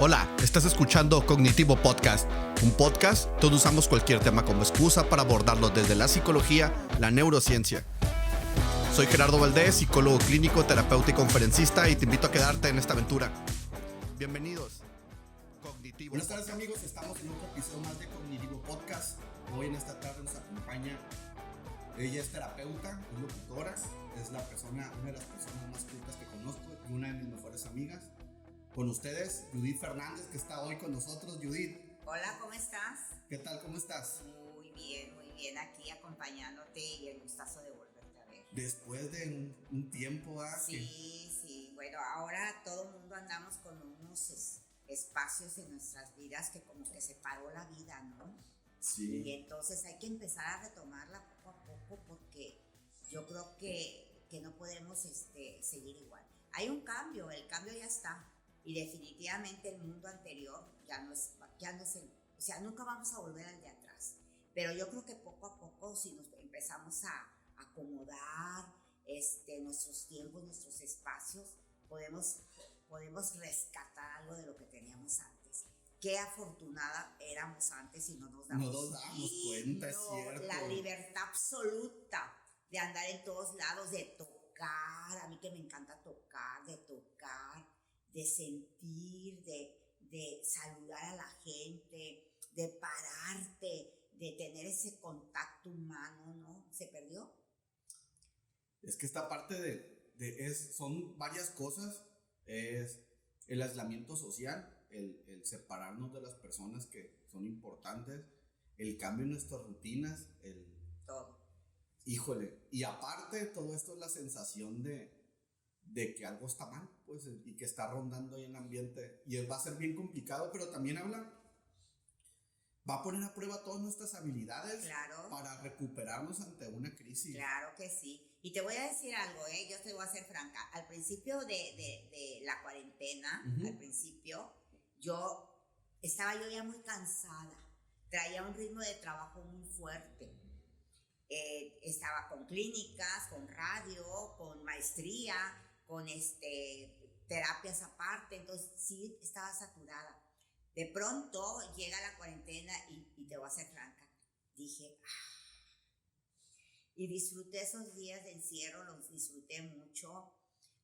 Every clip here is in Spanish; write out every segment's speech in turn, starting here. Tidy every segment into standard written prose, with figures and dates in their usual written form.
Hola, estás escuchando Cognitivo Podcast, un podcast donde usamos cualquier tema como excusa para abordarlo desde la psicología, la neurociencia. Soy Gerardo Valdés, psicólogo clínico, terapeuta y conferencista, y te invito a quedarte en esta aventura. Bienvenidos. Cognitivo. Buenas tardes, amigos, estamos en otro episodio más de Cognitivo Podcast. Hoy en esta tarde nos acompaña, ella es terapeuta, es locutora, es una de las personas más cultas que conozco y una de mis mejores amigas. Con ustedes, Judith Fernández, que está hoy con nosotros. Judith. Hola, ¿cómo estás? ¿Qué tal? ¿Cómo estás? Muy bien, aquí acompañándote y el gustazo de volverte a ver. Después de un tiempo, Sí, bueno, ahora todo el mundo andamos con unos espacios en nuestras vidas que como que se paró la vida, ¿no? Sí. Y entonces hay que empezar a retomarla poco a poco porque yo creo que no podemos seguir igual. Hay un cambio, el cambio ya está. Y definitivamente el mundo anterior ya no es o sea, nunca vamos a volver al de atrás. Pero yo creo que poco a poco, si nos empezamos a acomodar nuestros tiempos, nuestros espacios, podemos rescatar algo de lo que teníamos antes. Qué afortunada éramos antes y no nos damos cuenta, es cierto. La libertad absoluta de andar en todos lados, de tocar, a mí que me encanta tocar, de sentir, de saludar a la gente, de pararte, de tener ese contacto humano, ¿no? ¿Se perdió? Es que esta parte son varias cosas. Es el aislamiento social, el separarnos de las personas que son importantes, el cambio en nuestras rutinas, todo. Híjole, y aparte todo esto es la sensación de que algo está mal, pues, y que está rondando ahí en el ambiente, y va a ser bien complicado, pero también va a poner a prueba todas nuestras habilidades. Claro. Para recuperarnos ante una crisis. Claro que sí. Y te voy a decir algo, yo te voy a ser franca. Al principio de la cuarentena, al principio, estaba yo ya muy cansada. Traía un ritmo de trabajo muy fuerte. Estaba con clínicas, con radio, con maestría, con terapias aparte. Entonces sí estaba saturada. De pronto llega la cuarentena y te voy a ser franca. Dije, y disfruté esos días de encierro, los disfruté mucho.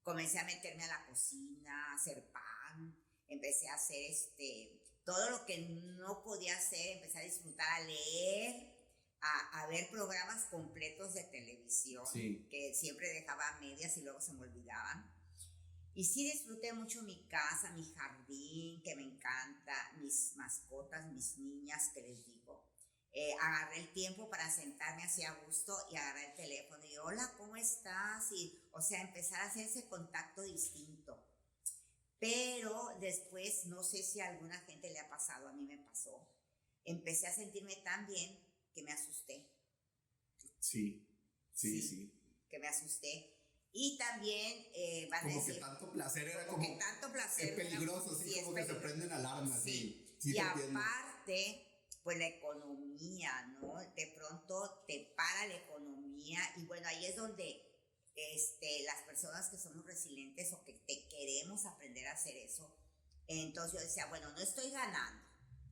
Comencé a meterme a la cocina, a hacer pan, empecé a hacer todo lo que no podía hacer, empecé a disfrutar, a leer, a ver programas completos de televisión, sí, que siempre dejaba a medias y luego se me olvidaban. Y sí disfruté mucho mi casa, mi jardín, que me encanta, mis mascotas, mis niñas, que les digo. Agarré el tiempo para sentarme así a gusto y agarré el teléfono y hola, ¿cómo estás? Y, o sea, empezar a hacer ese contacto distinto. Pero después, no sé si a alguna gente le ha pasado, a mí me pasó. Empecé a sentirme tan bien que me asusté. Sí. Que me asusté. Y también van como a decir... que tanto placer era como que tanto placer. Es peligroso, sí, como que se prenden alarmas. Sí. Sí, y aparte, pues la economía, ¿no? De pronto te para la economía y bueno, ahí es donde las personas que somos resilientes o que queremos aprender a hacer eso, entonces yo decía, bueno, no estoy ganando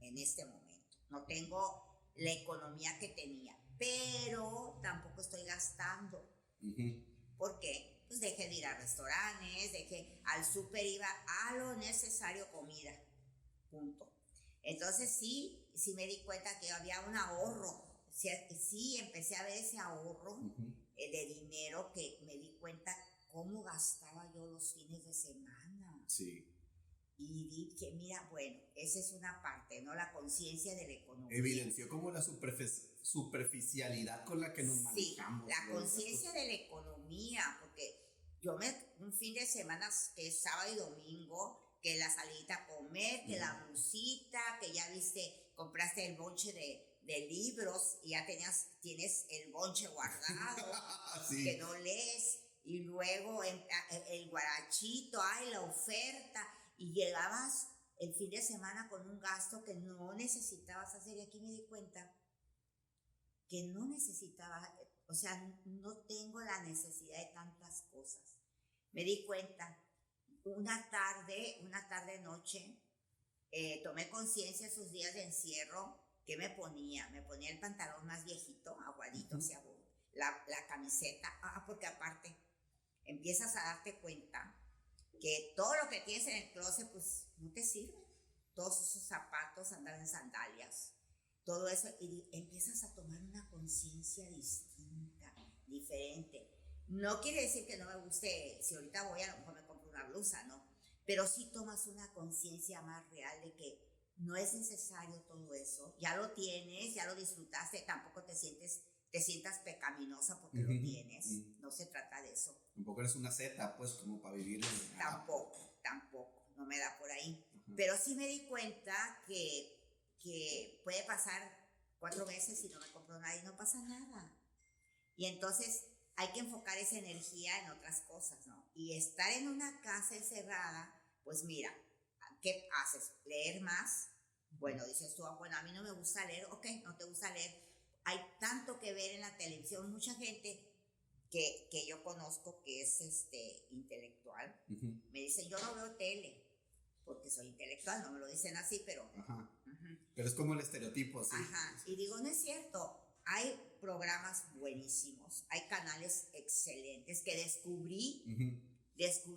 en este momento, no tengo la economía que tenía, pero tampoco estoy gastando. ¿Por qué? Pues dejé de ir a restaurantes, al súper, iba a lo necesario, comida, punto. Entonces sí me di cuenta que había un ahorro, sí empecé a ver ese ahorro de dinero, que me di cuenta cómo gastaba yo los fines de semana. Sí. Y dije, mira, bueno, esa es una parte, ¿no? La conciencia de la economía. Evidenció como la superficialidad con la que nos manejamos. Sí, la conciencia de la economía, porque un fin de semana, que es sábado y domingo, que la salidita a comer, que la musita, que ya compraste el bonche de libros y ya tienes el bonche guardado, sí, que no lees, y luego el guarachito, la oferta, y llegabas el fin de semana con un gasto que no necesitabas hacer, y aquí me di cuenta que no necesitaba, o sea, no tengo la necesidad de tantas cosas. Me di cuenta una tarde noche, tomé conciencia esos días de encierro. ¿Qué me ponía? Me ponía el pantalón más viejito, aguadito, hacia abajo, la camiseta, porque aparte empiezas a darte cuenta que todo lo que tienes en el closet, pues no te sirve. Todos esos zapatos, andar en sandalias, todo eso, y empiezas a tomar una conciencia distinta, diferente. No quiere decir que no me guste, si ahorita voy a lo mejor me compro una blusa, ¿no? Pero sí tomas una conciencia más real de que no es necesario todo eso, ya lo tienes, ya lo disfrutaste, tampoco te sientas pecaminosa porque lo tienes, no se trata de eso. Tampoco eres una zeta, pues, como para vivir en... Tampoco, no me da por ahí. Pero sí me di cuenta que puede pasar 4 meses y no me compro nada y no pasa nada. Y entonces hay que enfocar esa energía en otras cosas, ¿no? Y estar en una casa encerrada, pues mira, ¿qué haces? ¿Leer más? Bueno, dices tú, bueno, a mí no me gusta leer, ok, no te gusta leer. Hay tanto que ver en la televisión, mucha gente que yo conozco que es intelectual, me dice, yo no veo tele, porque soy intelectual, no me lo dicen así, pero... Pero es como el estereotipo, sí. Y digo, no es cierto, hay programas buenísimos, hay canales excelentes que descubrí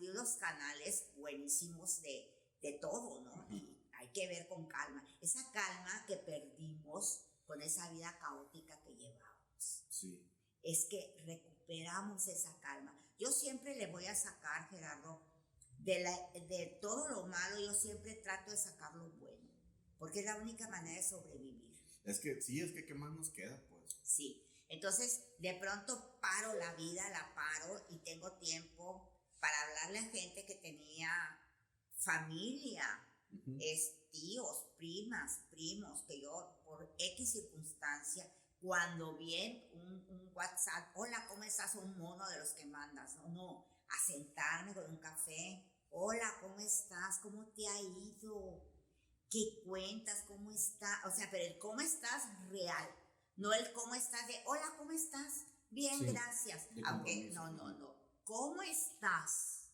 los canales buenísimos de todo, ¿no? Y hay que ver con calma, esa calma que perdimos con esa vida caótica que llevamos. Sí. Es que recuperamos esa calma. Yo siempre le voy a sacar, Gerardo, de todo lo malo, yo siempre trato de sacar lo bueno, porque es la única manera de sobrevivir. Es que sí, es que ¿qué más nos queda, pues? Sí, entonces de pronto paro la vida, la paro y tengo tiempo para hablarle a gente que tenía familia, tíos, primas, primos, que yo por X circunstancia, cuando bien un WhatsApp, hola, ¿cómo estás? Un mono de los que mandas, no, a sentarme con un café, hola, ¿cómo estás? ¿Cómo te ha ido? ¿Qué cuentas? ¿Cómo estás? O sea, pero el cómo estás real, no el cómo estás de, hola, ¿cómo estás? Bien, sí, gracias. Aunque, no, ¿cómo estás?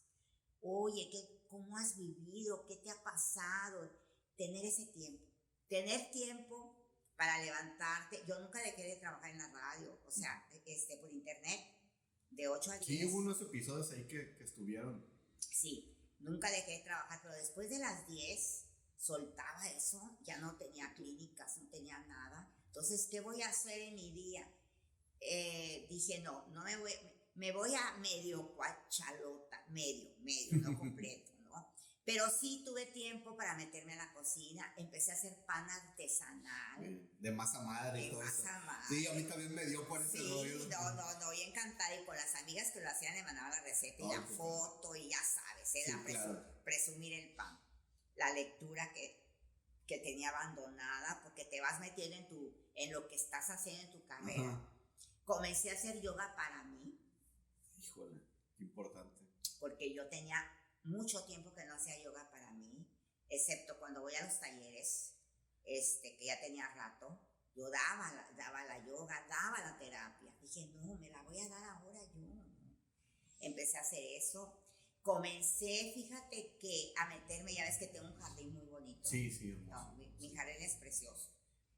Oye, ¿cómo has vivido? ¿Qué te ha pasado? Tener ese tiempo, para levantarte. Yo nunca dejé de trabajar en la radio, o sea, por internet, de 8 a 10. Sí, hubo unos episodios ahí que estuvieron. Sí, nunca dejé de trabajar, pero después de las 10 soltaba eso, ya no tenía clínicas, no tenía nada. Entonces, ¿qué voy a hacer en mi día? Dije, no me voy a medio cuachalota, medio, no completo, ¿no? Pero sí tuve tiempo para meterme a la cocina, empecé a hacer pan artesanal. De masa madre y todo eso. Sí, a mí también me dio por ese rollo. Sí, no, y encantada. Y con las amigas que lo hacían le mandaba la receta y la foto y ya sabes, sí, presumir el pan. La lectura que tenía abandonada porque te vas metiendo en lo que estás haciendo en tu carrera. Comencé a hacer yoga para mí. Híjole, qué importante. Porque yo tenía mucho tiempo que no hacía yoga para mí, excepto cuando voy a los talleres, que ya tenía rato, yo daba la yoga, daba la terapia. Dije, no, me la voy a dar ahora yo, ¿no? Empecé a hacer eso. Comencé, fíjate que a meterme, ya ves que tengo un jardín muy bonito. Sí, hermoso. No, mi jardín es precioso.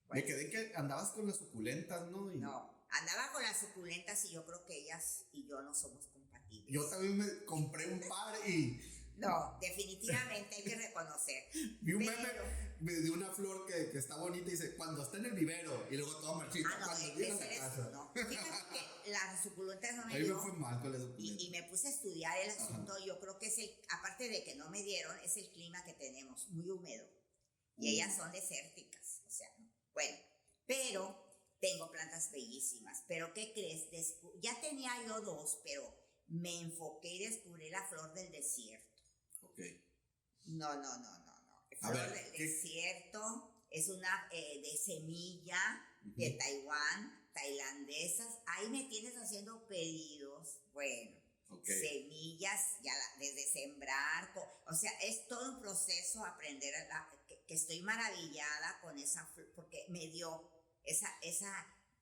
Bueno, me quedé que andabas con las suculentas, ¿no? No, andaba con las suculentas y yo creo que ellas y yo no somos compatibles. Yo también me compré un par y... No, definitivamente hay que reconocer. Vi un meme de una flor que está bonita y dice, cuando está en el vivero, y luego toda marchita, cuando llega a la casa. No. Fíjate que las suculentas no me dio. A mí me fue mal con las suculentas. Y me puse a estudiar el asunto. Yo creo que aparte de que no me dieron, es el clima que tenemos, muy húmedo. Y ellas son desérticas, o sea, ¿no? Bueno, pero tengo plantas bellísimas. Pero ¿qué crees? Ya tenía yo 2, pero me enfoqué y descubrí la flor del desierto. No. Flor del desierto es una de semilla de Taiwán, tailandesas. Ahí me tienes haciendo pedidos. Bueno, semillas, desde sembrar. O sea, es todo un proceso aprender que estoy maravillada con esa flor, porque me dio esa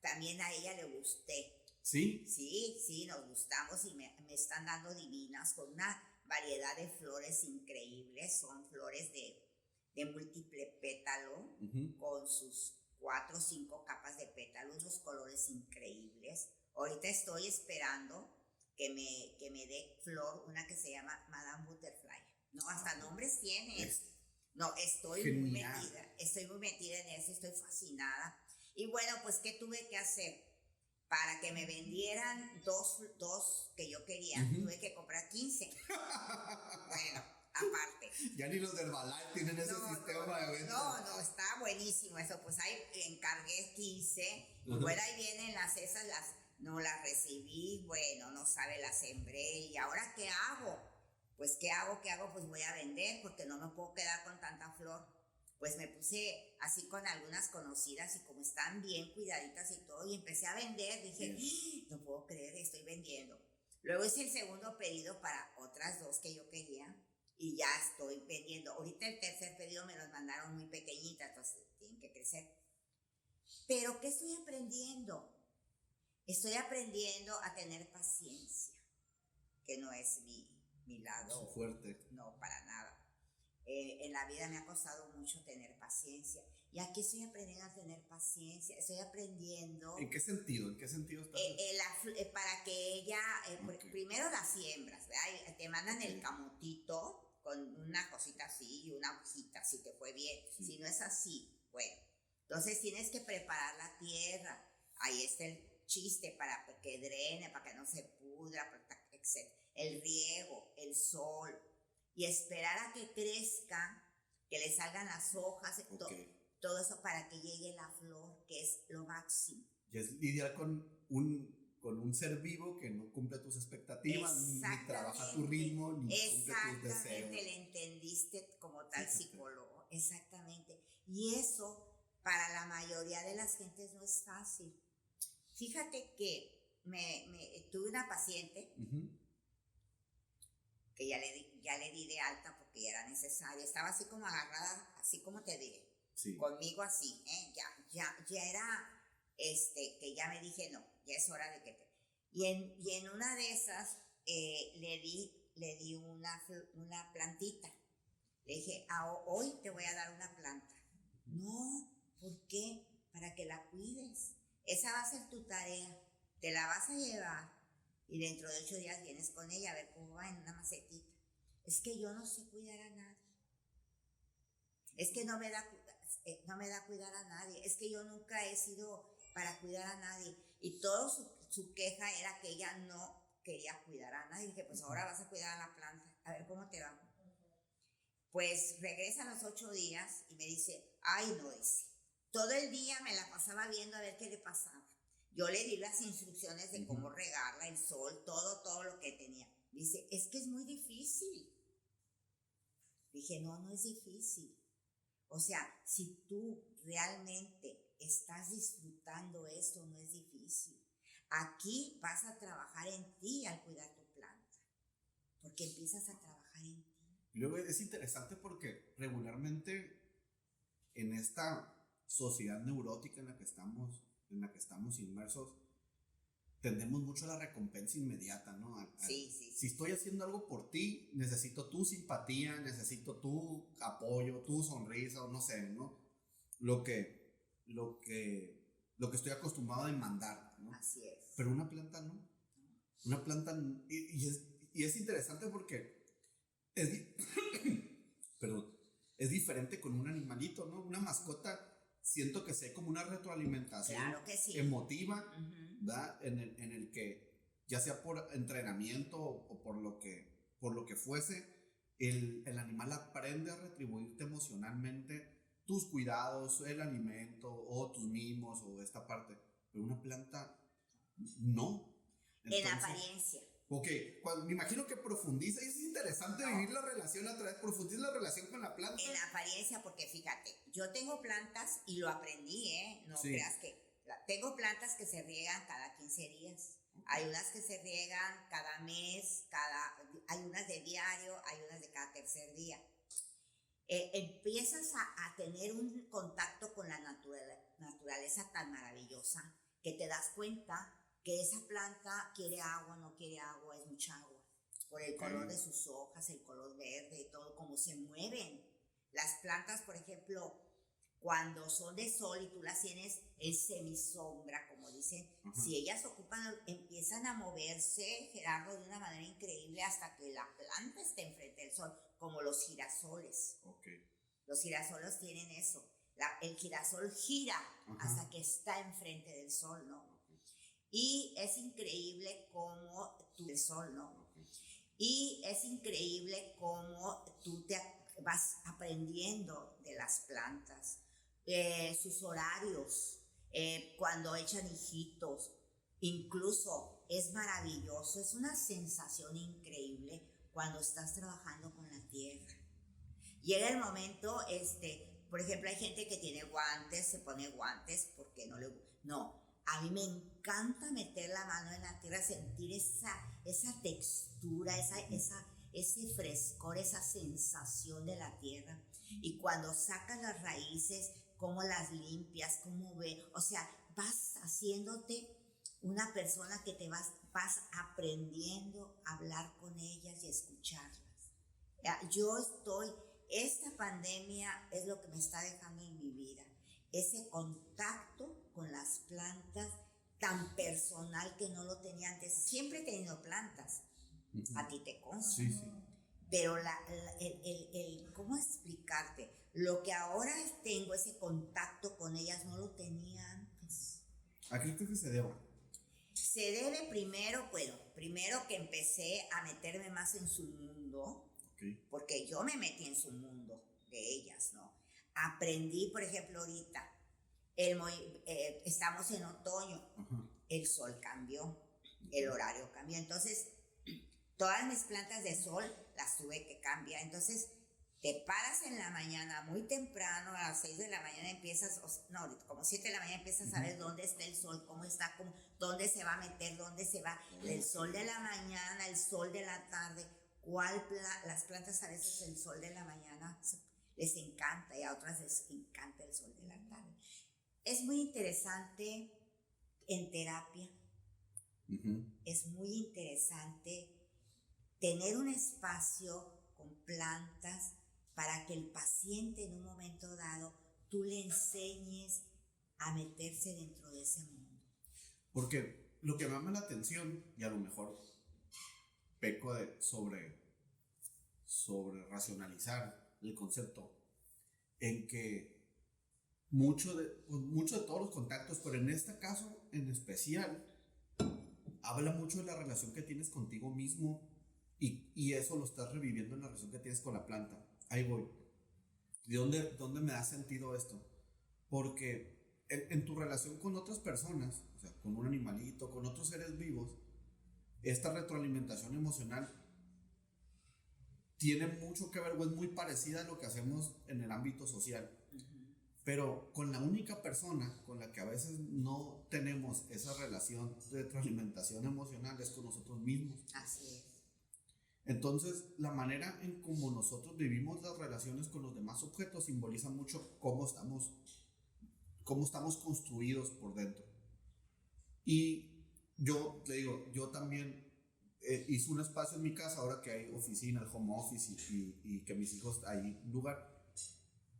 también a ella le gusté. ¿Sí? Sí, nos gustamos y me están dando divinas con una variedad de flores increíbles. Son flores de de múltiple pétalo, con sus 4 o 5 capas de pétalo, unos colores increíbles. Ahorita estoy esperando que me dé flor una que se llama Madame Butterfly. No, hasta nombres tiene. No, estoy muy metida en eso, estoy fascinada. Y bueno, pues, ¿qué tuve que hacer? Para que me vendieran dos que yo quería, tuve que comprar 15. Bueno, aparte. Ya ni los del Herbalife tienen ese sistema de venta. No, está buenísimo eso. Pues ahí encargué 15. Y bueno, ahí vienen esas, no las recibí. Bueno, no sabe, las sembré. ¿Y ahora qué hago? Pues, ¿qué hago? Pues voy a vender porque no me puedo quedar con tanta flor. Pues me puse así con algunas conocidas y como están bien cuidaditas y todo, y empecé a vender. Dije, no puedo creer, estoy vendiendo. Luego hice el segundo pedido para otras 2 que yo quería y ya estoy vendiendo. Ahorita el tercer pedido me los mandaron muy pequeñitas, entonces tienen que crecer. Pero ¿qué estoy aprendiendo? Estoy aprendiendo a tener paciencia, que no es mi lado fuerte. No, para nada. En la vida me ha costado mucho tener paciencia. Y aquí estoy aprendiendo a tener paciencia. Estoy aprendiendo. ¿En qué sentido? ¿En qué sentido estás? Para que ella, primero las siembras, ¿verdad? Te mandan el camotito con una cosita así y una hojita, si te fue bien. Sí. Si no es así, bueno. Entonces tienes que preparar la tierra. Ahí está el chiste para que drene, para que no se pudra, etc. El riego, el sol. Y esperar a que crezca, que le salgan las hojas, todo eso para que llegue la flor, que es lo máximo. Y es lidiar con un ser vivo que no cumple tus expectativas, ni trabaja a tu ritmo, ni cumple tus deseos. Exactamente, le entendiste como tal psicólogo, exactamente. Y eso para la mayoría de las gentes no es fácil. Fíjate que tuve una paciente que ya le di de alta porque ya era necesario. Estaba así como agarrada, así como te diré, conmigo así, ya era, que ya me dije, no, ya es hora de que y en una de esas le di una plantita. Le dije, hoy te voy a dar una planta. No, ¿por qué? Para que la cuides. Esa va a ser tu tarea, te la vas a llevar. Y dentro de 8 días vienes con ella a ver cómo va en una macetita. Es que yo no sé cuidar a nadie. Es que no me da cuidar a nadie. Es que yo nunca he sido para cuidar a nadie. Y todo su queja era que ella no quería cuidar a nadie. Y dije, pues ahora vas a cuidar a la planta. A ver cómo te va. Pues regresa a los 8 días y me dice, no, dice. Todo el día me la pasaba viendo a ver qué le pasaba. Yo le di las instrucciones de cómo regarla, el sol, todo lo que tenía. Dice, es que es muy difícil. Dije, no es difícil. O sea, si tú realmente estás disfrutando esto, no es difícil. Aquí vas a trabajar en ti al cuidar tu planta. Porque empiezas a trabajar en ti. Y luego es interesante porque regularmente en esta sociedad neurótica en la que estamos inmersos, tendemos mucho a la recompensa inmediata, ¿no? Sí. Si estoy haciendo algo por ti, necesito tu simpatía, necesito tu apoyo, tu sonrisa, o no sé, ¿no? Lo que estoy acostumbrado a demandar, ¿no? Así es. Pero una planta no. Una planta, y es interesante porque es diferente con un animalito, ¿no? Una mascota. Siento que sé como una retroalimentación emotiva, ¿verdad? En el que, ya sea por entrenamiento o por lo que fuese, el animal aprende a retribuirte emocionalmente tus cuidados, el alimento o tus mimos o esta parte. Pero una planta, no. Entonces, en apariencia. Ok, me imagino que profundiza, y es interesante vivir la relación a través, profundiza la relación con la planta. En apariencia, porque fíjate, yo tengo plantas y lo aprendí, no creas que, tengo plantas que se riegan cada 15 días, hay unas que se riegan cada mes, hay unas de diario, hay unas de cada tercer día. Empiezas a tener un contacto con la naturaleza tan maravillosa que te das cuenta que esa planta quiere agua, no quiere agua, es mucha agua. Por el color de sus hojas, el color verde y todo, cómo se mueven. Las plantas, por ejemplo, cuando son de sol y tú las tienes en semisombra, como dicen, si ellas ocupan, empiezan a moverse, Gerardo, de una manera increíble hasta que la planta esté enfrente del sol, como los girasoles. Los girasoles tienen eso. El girasol gira hasta que está enfrente del sol, ¿no? Y es increíble cómo el sol, ¿no? Y es increíble cómo tú te vas aprendiendo de las plantas, sus horarios, cuando echan hijitos, incluso es maravilloso, es una sensación increíble cuando estás trabajando con la tierra. Llega el momento, por ejemplo, hay gente que tiene guantes, se pone guantes porque no le gusta. No, a mí me encanta meter la mano en la tierra, sentir esa textura, ese frescor, esa sensación de la tierra. Y cuando sacas las raíces, cómo las limpias, cómo o sea, vas haciéndote una persona que te vas aprendiendo a hablar con ellas y escucharlas. Esta pandemia es lo que me está dejando en mi vida, ese contacto con las plantas tan personal que no lo tenía antes. Siempre he tenido plantas, a ti te consta. Sí. Pero ¿cómo explicarte? Lo que ahora tengo, ese contacto con ellas, no lo tenía antes. ¿A qué crees que se deba? Se debe primero que empecé a meterme más en su mundo, porque yo me metí en su mundo de ellas, ¿no? Aprendí, por ejemplo, ahorita, estamos en otoño, el sol cambió, el horario cambió, entonces todas mis plantas de sol las tuve que cambiar. Entonces te paras en la mañana muy temprano, a las 6 de la mañana empiezas, como 7 de la mañana empiezas a ver dónde está el sol, cómo está, dónde se va a meter, dónde se va el sol de la mañana, el sol de la tarde. Las plantas a veces el sol de la mañana les encanta y a otras les encanta el sol de la tarde. Es muy interesante en terapia, es muy interesante tener un espacio con plantas para que el paciente en un momento dado tú le enseñes a meterse dentro de ese mundo. Porque lo que me llama la atención, y a lo mejor peco sobre racionalizar el concepto, en que mucho de todos los contactos, pero en este caso en especial, habla mucho de la relación que tienes contigo mismo y eso lo estás reviviendo en la relación que tienes con la planta. Ahí voy. ¿De dónde me da sentido esto? Porque en tu relación con otras personas, o sea, con un animalito, con otros seres vivos, esta retroalimentación emocional tiene mucho que ver, o es muy parecida a lo que hacemos en el ámbito social. Pero con la única persona con la que a veces no tenemos esa relación de retroalimentación emocional es con nosotros mismos. Así es. Entonces, la manera en cómo nosotros vivimos las relaciones con los demás objetos simboliza mucho cómo estamos construidos por dentro. Y yo te digo, yo también hice un espacio en mi casa, ahora que hay oficina, el home office y que mis hijos hay lugar.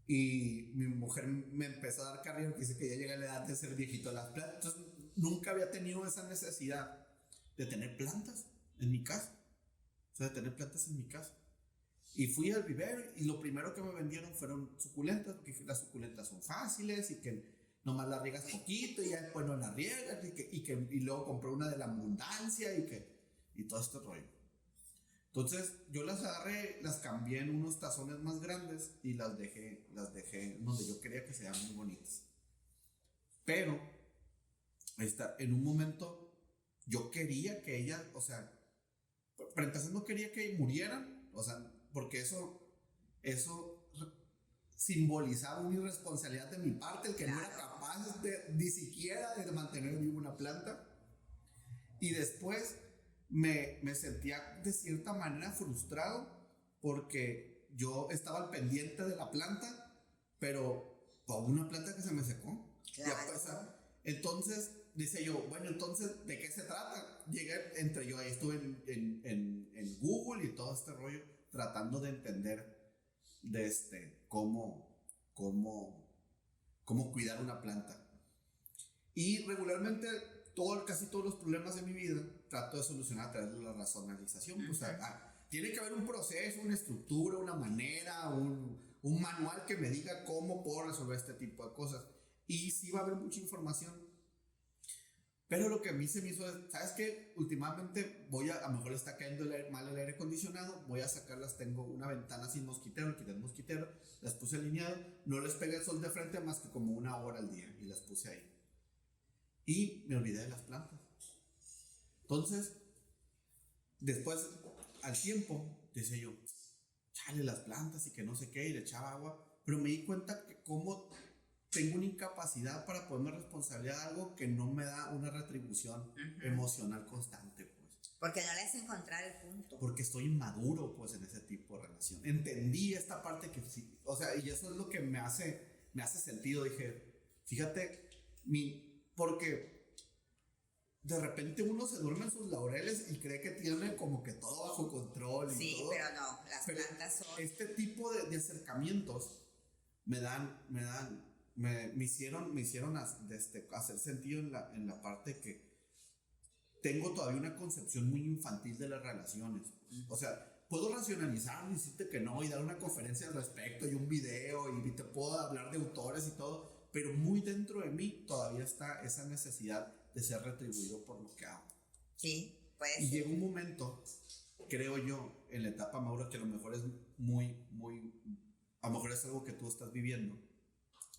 Y mi mujer me empezó a dar carrilla porque dice que ya llega a la edad de ser viejito. Entonces, nunca había tenido esa necesidad de tener plantas en mi casa. O sea, de tener plantas en mi casa. Y fui al vivero y lo primero que me vendieron fueron suculentas, porque las suculentas son fáciles y que nomás las riegas poquito y ya después no las riegas y luego compré una de la abundancia y todo este rollo. Entonces yo las agarré, las cambié en unos tazones más grandes y las dejé donde yo quería que sean muy bonitas. Pero en un momento yo quería que ellas, o sea, pero entonces no quería que murieran, o sea, porque eso simbolizaba una irresponsabilidad de mi parte, el que no era capaz ni siquiera de mantener viva una planta. Y después me sentía de cierta manera frustrado porque yo estaba al pendiente de la planta, pero con una planta que se me secó. Claro. Entonces dice yo, bueno, entonces, ¿de qué se trata? Estuve en Google y todo este rollo tratando de entender de cómo cuidar una planta. Y regularmente casi todos los problemas de mi vida trato de solucionar a través de la racionalización. O sea, tiene que haber un proceso, una estructura, una manera, un manual que me diga cómo puedo resolver este tipo de cosas. Y sí va a haber mucha información. Pero lo que a mí se me hizo es, ¿sabes qué? Últimamente a lo mejor está cayendo mal el aire acondicionado, voy a sacarlas, tengo una ventana sin mosquitero, quité el mosquitero, las puse alineado, no les pega el sol de frente más que como 1 hora al día y las puse ahí. Y me olvidé de las plantas. Entonces, después, al tiempo, decía yo, chale las plantas y que no sé qué, y le echaba agua, pero me di cuenta que como tengo una incapacidad para ponerme responsabilidad de algo que no me da una retribución emocional constante, pues. Porque no le has encontrado el punto. Porque estoy inmaduro, pues, en ese tipo de relación. Entendí esta parte que sí, o sea, y eso es lo que me hace sentido. Dije, fíjate, porque de repente uno se duerme en sus laureles y cree que tiene como que todo bajo control. Sí, todo, pero no, las plantas son... Este tipo de acercamientos me hicieron hacer sentido en la parte que tengo todavía una concepción muy infantil de las relaciones. O sea, puedo racionalizar y decirte que no y dar una conferencia al respecto y un video y te puedo hablar de autores y todo, pero muy dentro de mí todavía está esa necesidad de ser retribuido por lo que hago. Sí, puede ser. Y llega un momento, creo yo, en la etapa madura, que a lo mejor es a lo mejor es algo que tú estás viviendo,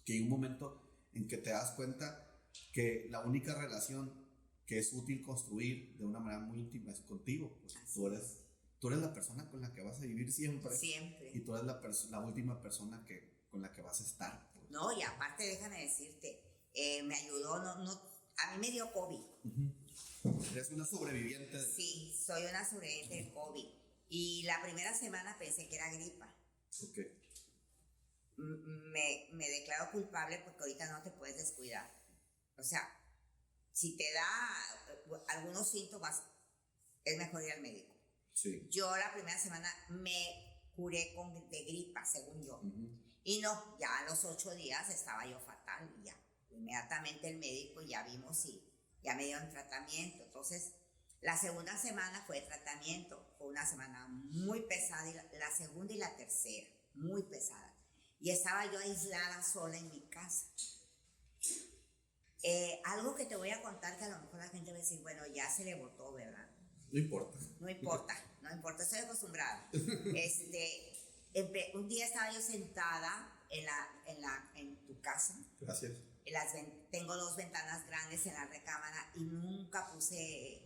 que hay un momento en que te das cuenta que la única relación que es útil construir de una manera muy íntima es contigo. Pues tú eres la persona con la que vas a vivir siempre. Siempre. Y tú eres la última persona con la que vas a estar. Pues. No, y aparte déjame decirte, me ayudó, a mí me dio COVID. Eres una sobreviviente. Sí, soy una sobreviviente del COVID. Y la primera semana pensé que era gripa. Ok. Me declaro culpable porque ahorita no te puedes descuidar. O sea, si te da algunos síntomas, es mejor ir al médico. Sí. Yo la primera semana me curé de gripa, según yo. Y no, ya a los 8 días estaba yo fatal y ya. Inmediatamente el médico ya vimos y ya me dieron tratamiento. Entonces, la segunda semana fue tratamiento. Fue una semana muy pesada, y la segunda y la tercera, muy pesada. Y estaba yo aislada sola en mi casa. Algo que te voy a contar que a lo mejor la gente va a decir, bueno, ya se le botó, ¿verdad? No importa. No importa, estoy acostumbrada. Un día estaba yo sentada en tu casa. Gracias. Tengo 2 ventanas grandes en la recámara y nunca puse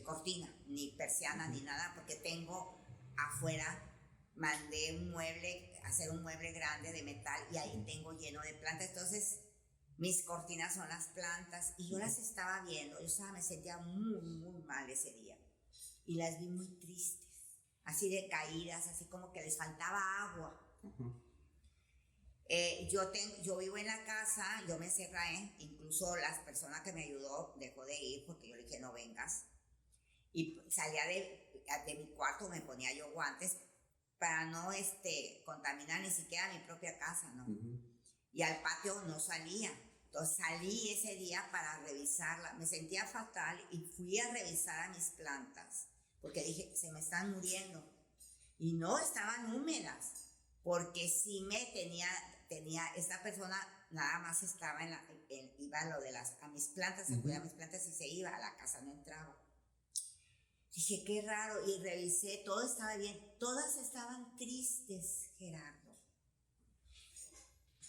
cortina, ni persiana, ni nada, porque tengo afuera, mandé hacer un mueble grande de metal y ahí tengo lleno de plantas. Entonces, mis cortinas son las plantas y yo las estaba viendo. Me sentía muy, muy mal ese día. Y las vi muy tristes, así decaídas, así como que les faltaba agua. Yo vivo en la casa, yo me encerré, incluso las personas que me ayudó dejó de ir porque yo le dije no vengas. Y salía de mi cuarto, me ponía yo guantes para no contaminar ni siquiera mi propia casa, ¿no? Y al patio no salía. Entonces salí ese día para revisarla. Me sentía fatal y fui a revisar a mis plantas porque dije, se me están muriendo. Y no estaban húmedas, porque sí esta persona nada más estaba iba a mis plantas, a cuidar mis plantas y se iba, a la casa no entraba. Dije, qué raro, y revisé, todo estaba bien, todas estaban tristes, Gerardo.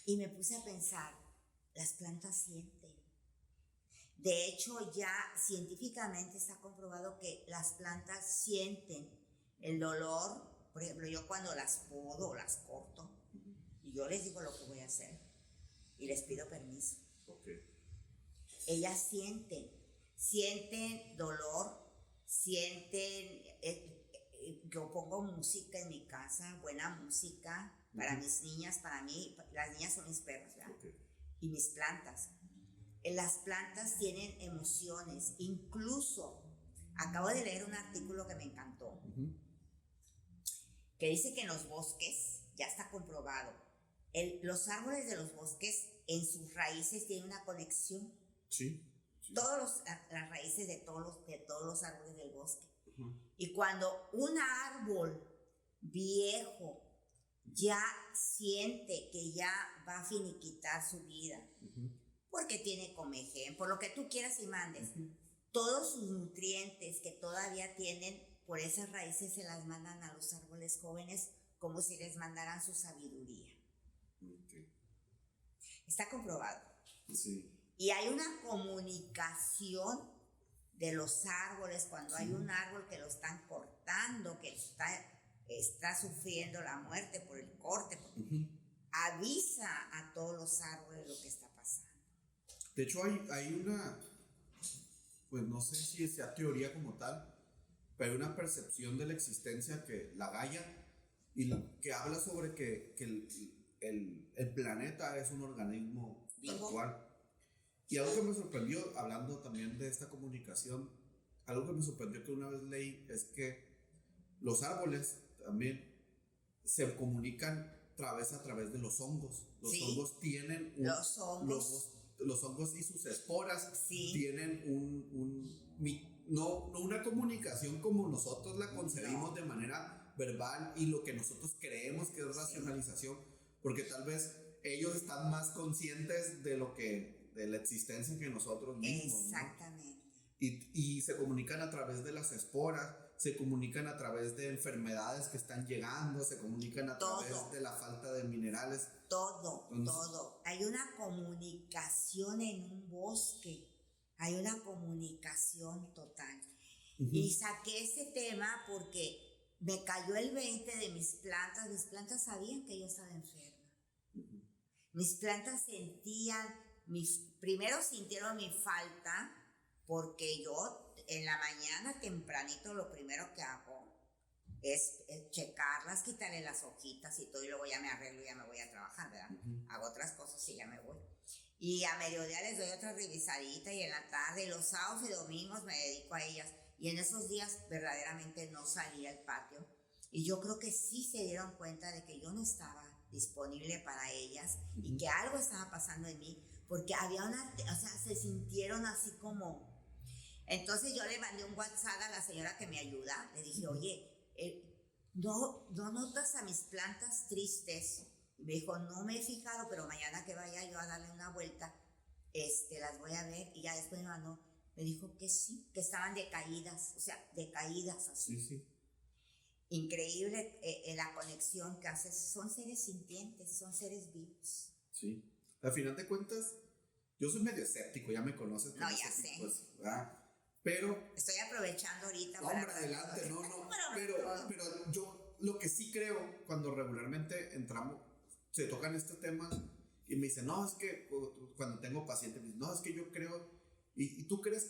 Y me puse a pensar, las plantas sienten. De hecho, ya científicamente está comprobado que las plantas sienten el dolor. Por ejemplo, yo cuando las podo o las corto, y yo les digo lo que voy a hacer, y les pido permiso. Okay. Ellas sienten dolor, sienten, yo pongo música en mi casa, buena música, para mis niñas, para mí, las niñas son mis perros, ¿verdad? Okay. Y mis plantas. Las plantas tienen emociones, incluso, acabo de leer un artículo que me encantó, que dice que en los bosques ya está comprobado. Los árboles de los bosques en sus raíces tienen una conexión. Sí. Las raíces de todos los árboles del bosque. Y cuando un árbol viejo ya siente que ya va a finiquitar su vida, porque tiene comején, por lo que tú quieras y mandes, todos sus nutrientes que todavía tienen por esas raíces se las mandan a los árboles jóvenes como si les mandaran su sabiduría. Está comprobado. Sí. Y hay una comunicación de los árboles cuando hay un árbol que lo están cortando, que está sufriendo la muerte por el corte, avisa a todos los árboles lo que está pasando. De hecho, hay una, pues no sé si sea teoría como tal, pero hay una percepción de la existencia que la Gaia, y que habla sobre que el planeta es un organismo virtual. Y algo que me sorprendió, hablando también de esta comunicación, algo que me sorprendió que una vez leí es que los árboles también se comunican a través de los hongos. Los hongos tienen los hongos y sus esporas tienen no una comunicación como nosotros la concebimos de manera verbal y lo que nosotros creemos que es racionalización, porque tal vez ellos están más conscientes de la existencia que nosotros mismos. Exactamente. ¿No? Y se comunican a través de las esporas, se comunican a través de enfermedades que están llegando, se comunican a través de la falta de minerales. Todo. Hay una comunicación en un bosque, hay una comunicación total. Y saqué ese tema porque me cayó el 20 de mis plantas sabían que yo estaba enferma. Mis plantas primero sintieron mi falta, porque yo en la mañana tempranito lo primero que hago es checarlas, quitarle las hojitas y todo, y luego ya me arreglo y ya me voy a trabajar, ¿verdad? Hago otras cosas y ya me voy. Y a mediodía les doy otra revisadita, y en la tarde, los sábados y domingos me dedico a ellas. Y en esos días verdaderamente no salí al patio. Y yo creo que sí se dieron cuenta de que yo no estaba disponible para ellas y que algo estaba pasando en mí, porque se sintieron así como. Entonces yo le mandé un WhatsApp a la señora que me ayuda, le dije, oye, ¿no notas a mis plantas tristes? Y me dijo, no me he fijado, pero mañana que vaya yo a darle una vuelta, las voy a ver. Y ya después me dijo que sí, que estaban decaídas, decaídas así. Sí. Increíble la conexión que haces. Son seres sintientes, son seres vivos. Sí. Al final de cuentas, yo soy medio escéptico, ya me conoces. No, ya sé. Pues, pero estoy aprovechando ahorita. Hombre, adelante, no. Pero yo lo que sí creo, cuando regularmente se tocan estos temas y me dicen, no, es que cuando tengo pacientes, me dicen, no, es que yo creo, y tú crees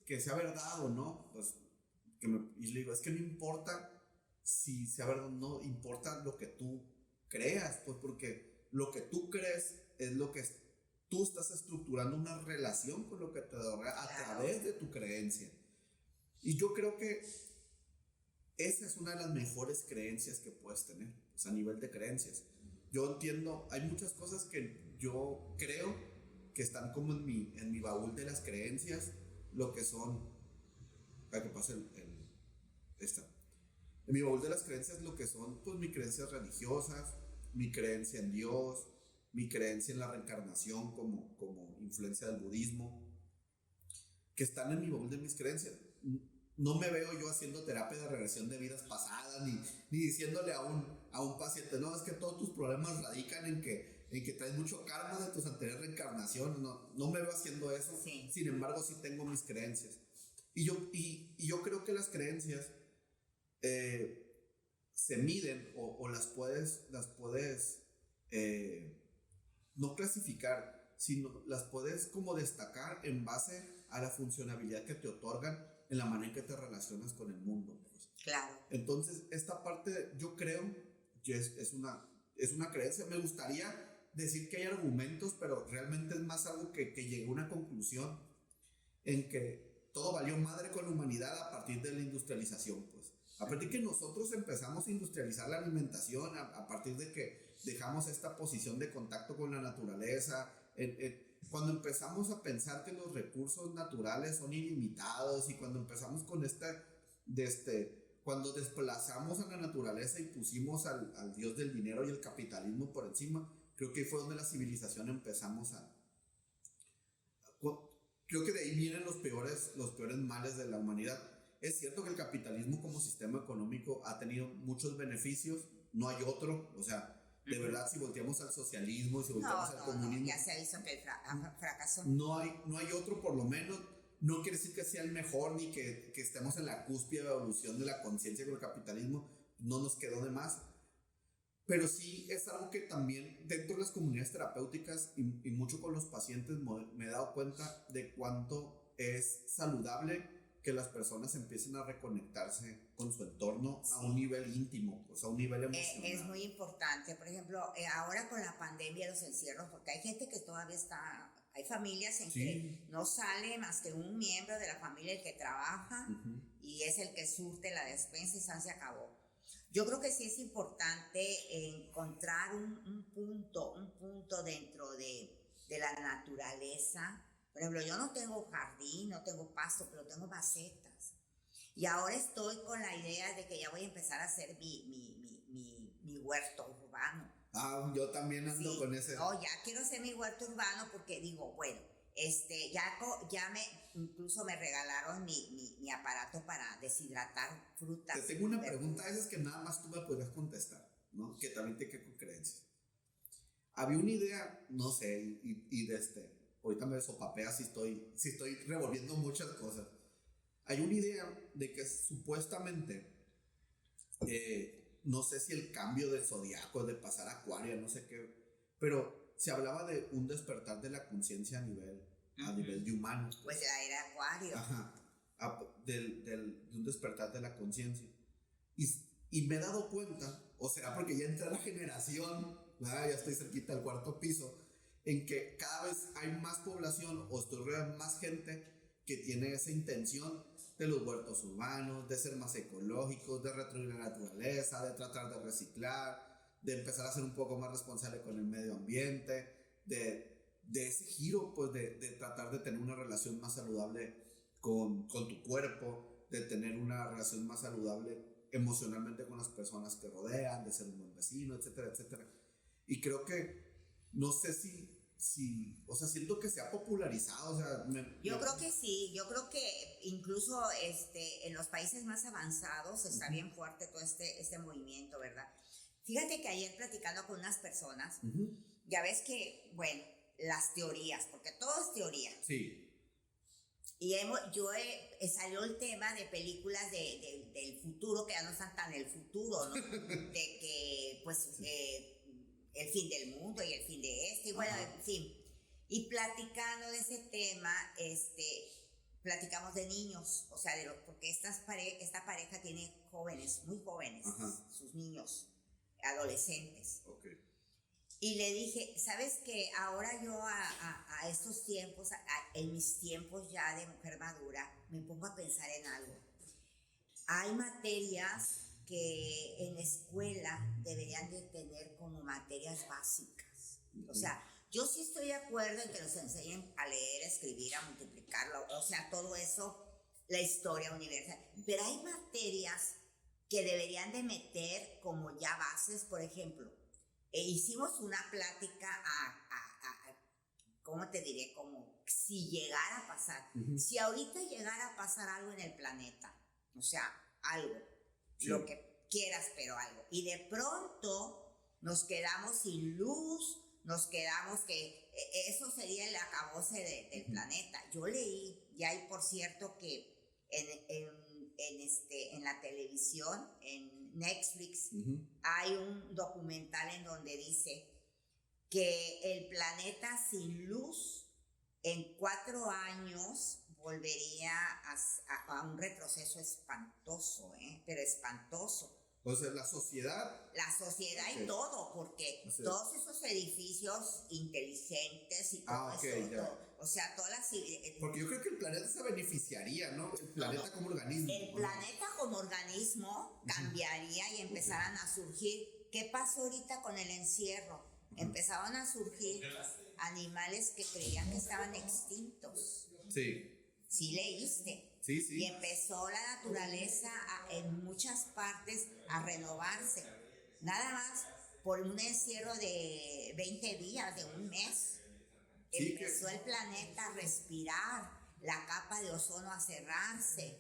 que sea verdad o no, pues, y le digo, es que no importa si sea verdad o no, importa lo que tú creas, pues, porque lo que tú crees es lo que tú estás estructurando una relación con lo que te rodea a través de tu creencia. Y yo creo que esa es una de las mejores creencias que puedes tener, pues, a nivel de creencias. Yo entiendo, hay muchas cosas que yo creo que están como en mi baúl de las creencias, lo que son, para que pase en mi baúl de las creencias, lo que son, pues, mis creencias religiosas, mi creencia en Dios, mi creencia en la reencarnación como influencia del budismo, que están en mi baúl de mis creencias. No me veo yo haciendo terapia de regresión de vidas pasadas, ni diciéndole a un paciente, no, es que todos tus problemas radican en que traes mucho karma de tus anteriores reencarnaciones. No me veo haciendo eso. Sí. Sin embargo, sí tengo mis creencias. Y yo creo que las creencias se miden o las puedes no clasificar, sino las puedes como destacar en base a la funcionalidad que te otorgan en la manera en que te relacionas con el mundo, pues. Claro. Entonces, esta parte yo creo que es una creencia. Me gustaría decir que hay argumentos, pero realmente es más algo que llegué a una conclusión en que todo valió madre con la humanidad a partir de la industrialización, pues. A partir de que nosotros empezamos a industrializar la alimentación, a partir de que dejamos esta posición de contacto con la naturaleza, cuando empezamos a pensar que los recursos naturales son ilimitados y cuando empezamos con cuando desplazamos a la naturaleza y pusimos al dios del dinero y el capitalismo por encima, creo que fue donde la civilización empezamos creo que de ahí vienen los peores males de la humanidad. Es cierto que el capitalismo como sistema económico ha tenido muchos beneficios, no hay otro, o sea, de verdad, si volteamos al socialismo, si volteamos al comunismo, ya se ha visto que fracasó. No hay otro, por lo menos. No quiere decir que sea el mejor ni que estemos en la cúspide de evolución de la conciencia con el capitalismo, no nos quedó de más. Pero sí es algo que también dentro de las comunidades terapéuticas y mucho con los pacientes me he dado cuenta de cuánto es saludable que las personas empiecen a reconectarse con su entorno a un nivel íntimo, o sea, a un nivel emocional. Es muy importante. Por ejemplo, ahora con la pandemia, los encierros, porque hay gente que todavía está, hay familias en que no sale más que un miembro de la familia el que trabaja y es el que surte la despensa y se acabó. Yo creo que sí es importante encontrar un punto dentro de la naturaleza. Por ejemplo, yo no tengo jardín, no tengo pasto, pero tengo macetas. Y ahora estoy con la idea de que ya voy a empezar a hacer mi huerto urbano. Yo también ando con ese. No, ya quiero hacer mi huerto urbano porque digo, bueno, incluso me regalaron mi aparato para deshidratar frutas. Te tengo una pregunta a veces que nada más tú me podrías contestar, ¿no? Que también te quede con creencias. Había una idea, no sé, ahorita me sopapea si estoy revolviendo muchas cosas. Hay una idea de que supuestamente, no sé si el cambio del zodiaco, de pasar a Acuario, no sé qué, pero se hablaba de un despertar de la conciencia a nivel de humano. Pues la era Acuario. De un despertar de la conciencia. Y me he dado cuenta, o será porque ya entré a la generación, ya estoy cerquita del 4º piso, en que cada vez hay más población o estoy rodeado de más gente que tiene esa intención de los huertos urbanos, de ser más ecológicos, de retribuir la naturaleza, de tratar de reciclar, de empezar a ser un poco más responsable con el medio ambiente, de ese giro, pues de tratar de tener una relación más saludable con tu cuerpo, de tener una relación más saludable emocionalmente con las personas que rodean, de ser un buen vecino, etcétera, etcétera. Y creo que, no sé o sea, siento que se ha popularizado, o sea... Yo creo que sí, yo creo que incluso en los países más avanzados está bien fuerte todo este movimiento, ¿verdad? Fíjate que ayer platicando con unas personas, ya ves que, bueno, las teorías, porque todo es teoría. Sí. Y salió el tema de películas del futuro, que ya no están tan el futuro, ¿no? De que, pues, el fin del mundo y el fin de y bueno, en fin. Y platicando de ese tema, platicamos de niños, o sea, porque esta pareja tiene jóvenes, muy jóvenes, sus niños, adolescentes. Okay. Y le dije, ¿sabes qué? Ahora yo a estos tiempos, en mis tiempos ya de mujer madura, me pongo a pensar en algo. Hay materias que en la escuela deberían de tener como materias básicas. O sea, yo sí estoy de acuerdo en que nos enseñen a leer, a escribir, a multiplicar, o sea, todo eso, la historia universal. Pero hay materias que deberían de meter como ya bases, por ejemplo. Hicimos una plática ¿cómo te diré? Como si llegara a pasar. Si ahorita llegara a pasar algo en el planeta, o sea, algo, lo que quieras, pero algo. Y de pronto nos quedamos sin luz, nos quedamos que eso sería el acabose del planeta. Yo leí, y hay por cierto que en la televisión, en Netflix, hay un documental en donde dice que el planeta sin luz en 4 años volvería a un retroceso espantoso, pero espantoso. O sea, la sociedad. La sociedad Okay. y todo, porque O sea, todos esos edificios inteligentes y todo ok, ya. o sea, todas las... Porque yo creo que el planeta se beneficiaría, ¿no? El planeta como organismo. El planeta como organismo cambiaría y empezaran a surgir. ¿Qué pasó ahorita con el encierro? Empezaron a surgir animales que creían que estaban extintos. Sí. ¿Sí leíste? Sí, sí. Y empezó la naturaleza en muchas partes a renovarse. Nada más por un encierro de 20 días, de un mes. Sí, Empezó el planeta a respirar, la capa de ozono a cerrarse.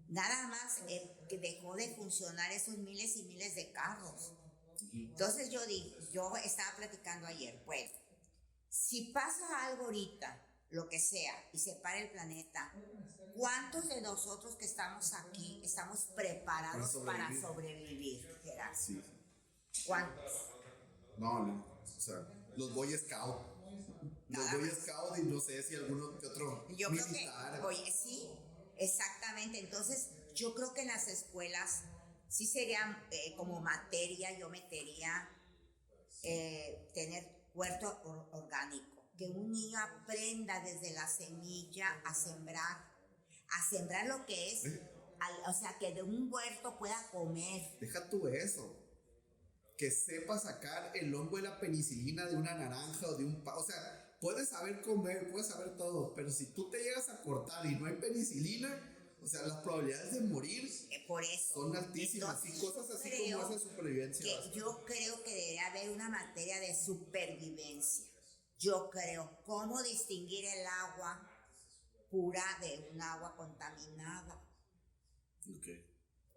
Nada más que dejó de funcionar esos miles y miles de carros. Entonces yo estaba platicando ayer, bueno, si pasa algo ahorita, lo que sea, y se para el planeta, ¿cuántos de nosotros que estamos aquí estamos preparados para sobrevivir, Gerardo? Sí. ¿Cuántos? No, o sea, los Boy Scout. Los Boy Scout y no sé si alguno que otro Yo militar. creo que, oye, sí, exactamente. Entonces, yo creo que en las escuelas sí sería como materia, yo metería tener huerto orgánico. Que un niño aprenda desde la semilla a sembrar lo que es, o sea, que de un huerto pueda comer. Deja tú eso. Que sepa sacar el hongo de la penicilina de una naranja o de un o sea, puedes saber comer, puedes saber todo, pero si tú te llegas a cortar y no hay penicilina, o sea, las probabilidades de morir Por eso son altísimas. entonces, y cosas así como esa supervivencia. Yo creo que debería haber una materia de supervivencia. Yo creo cómo distinguir el agua pura de un agua contaminada. Okay.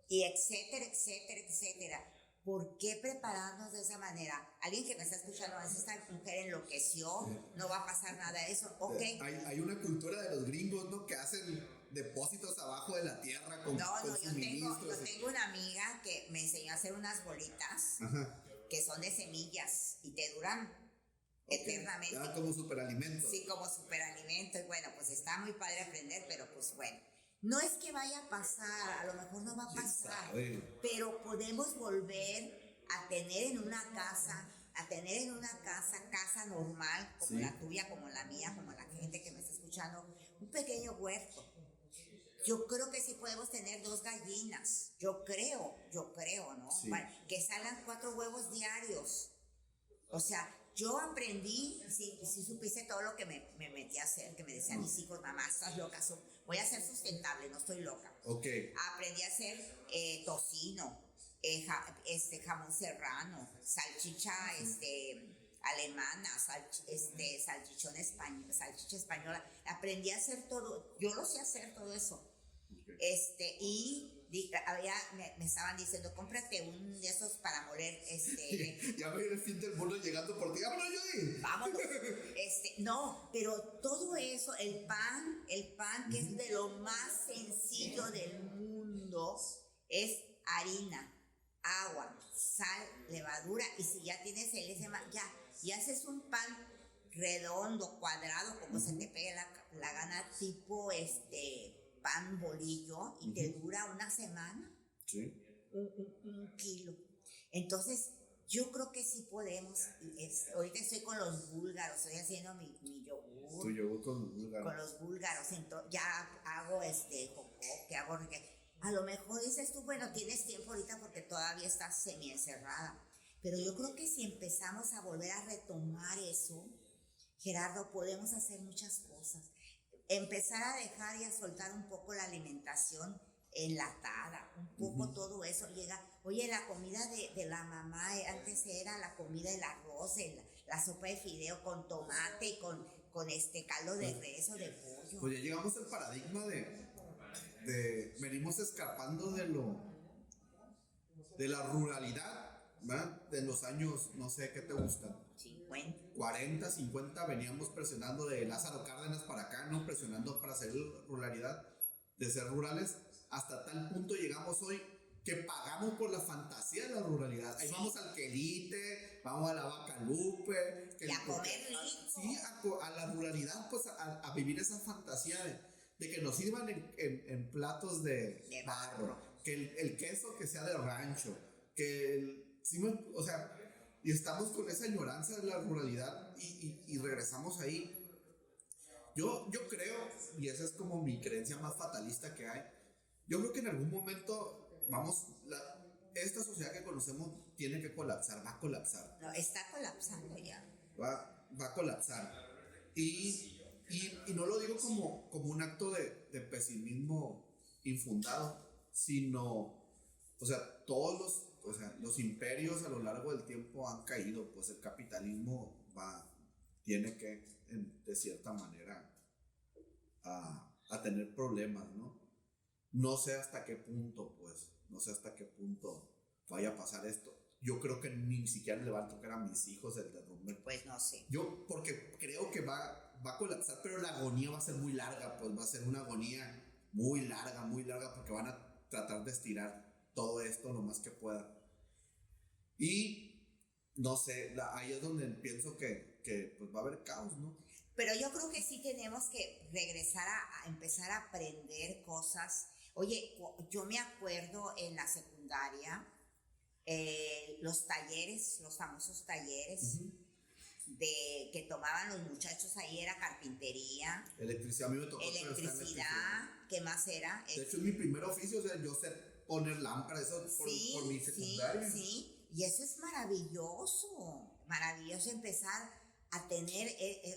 Y etcétera, etcétera, etcétera. ¿Por qué prepararnos de esa manera? Alguien que me está escuchando, a veces esta mujer enloqueció, no va a pasar nada de eso. Ok. Hay una cultura de los gringos, ¿no? Que hacen depósitos abajo de la tierra con suministros. Yo tengo una amiga que me enseñó a hacer unas bolitas que son de semillas y te duran eternamente. Ya, como superalimento. Sí, como superalimento. Y bueno, pues está muy padre aprender, pero pues bueno. No es que vaya a pasar, a lo mejor no va a pasar, pero podemos volver a tener en una casa, casa normal, como la tuya, como la mía, como la gente que me está escuchando, un pequeño huerto. Yo creo que sí podemos tener 2 gallinas, yo creo, ¿no? Sí. Que salgan 4 huevos diarios. O sea, yo aprendí, sí supiste todo lo que me metí a hacer, que me decían mis hijos, mamá, estás loca, voy a ser sustentable, no estoy loca. Okay. Aprendí a hacer tocino, jamón serrano, salchicha alemana, salchicha española. Aprendí a hacer todo, yo lo sé hacer todo eso. Okay. Me estaban diciendo, cómprate un de esos para moler. Ya me viene el fin del mundo llegando por ti. ¡Vámonos, Judy! Vámonos. No, pero todo eso, el pan que es de lo más sencillo del mundo, es harina, agua, sal, levadura. Y si ya tienes ya haces un pan redondo, cuadrado, como se te pegue la gana, tipo pan bolillo, y te dura una semana. Sí. Un kilo. Entonces, yo creo que sí podemos. Ahorita estoy con los búlgaros, estoy haciendo mi yogur. Tu yogur con los búlgaros. Con los búlgaros. Entonces, ya hago jocoque, hago. A lo mejor dices tú, bueno, tienes tiempo ahorita porque todavía estás semi encerrada. Pero yo creo que si empezamos a volver a retomar eso, Gerardo, podemos hacer muchas cosas. Empezar a dejar y a soltar un poco la alimentación enlatada, un poco todo eso. Oye, la comida de la mamá antes era la comida, el arroz, la sopa de fideo con tomate y con caldo de res o de pollo. Pues ya llegamos al paradigma de venimos escapando de la ruralidad, ¿verdad? De los años, no sé, ¿qué te gusta? 40, 50, veníamos presionando de Lázaro Cárdenas para acá, ¿no? Presionando para hacer ruralidad, de ser rurales, hasta tal punto llegamos hoy que pagamos por la fantasía de la ruralidad. Ahí vamos al Quelite, vamos a la Bacalupe. Y a comer rico. Sí, a la ruralidad, pues a vivir esa fantasía de que nos sirvan en platos de barro, que el queso que sea de rancho, que o sea, y estamos con esa añoranza de la ruralidad y regresamos ahí. Yo creo, y esa es como mi creencia más fatalista que hay, yo creo que en algún momento, esta sociedad que conocemos tiene que colapsar, va a colapsar. No, está colapsando ya. Va a colapsar. Y no lo digo como un acto de pesimismo infundado, sino, o sea, los imperios a lo largo del tiempo han caído, pues el capitalismo tiene que, de cierta manera, a tener problemas, ¿no? No sé hasta qué punto, vaya a pasar esto. Yo creo que ni siquiera le va a tocar a mis hijos el derrumbe. Pues no sé. Yo, porque creo que va a colapsar, pero la agonía va a ser muy larga, pues va a ser una agonía muy larga, porque van a tratar de estirar todo esto lo más que puedan. Y no sé, ahí es donde pienso que pues va a haber caos, ¿no? Pero yo creo que sí tenemos que regresar a empezar a aprender cosas. Oye, yo me acuerdo en la secundaria, los talleres, los famosos talleres que tomaban los muchachos ahí, era carpintería, electricidad, a mí me tocó electricidad, ¿qué más era? De hecho es mi primer oficio, o sea, yo sé poner lámparas, eso por mi secundaria. Sí, y eso es maravilloso empezar a tener,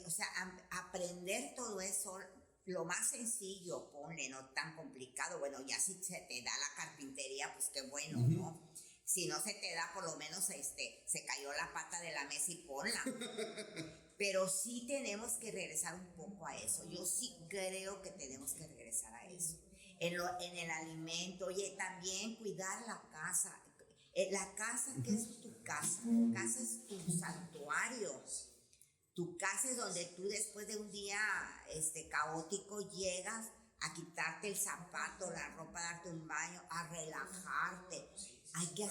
o sea, aprender todo eso, lo más sencillo, ponle, no tan complicado. Bueno, ya si se te da la carpintería, pues qué bueno, ¿no? Si no se te da, por lo menos se cayó la pata de la mesa y ponla. Pero sí tenemos que regresar un poco a eso. Yo sí creo que tenemos que regresar a eso. En el alimento, oye, también cuidar la casa. La casa, ¿qué es tu casa? Tu casa es tu santuario. Tu casa es donde tú, después de un día caótico, llegas a quitarte el zapato, la ropa, darte un baño, a relajarte. Hay que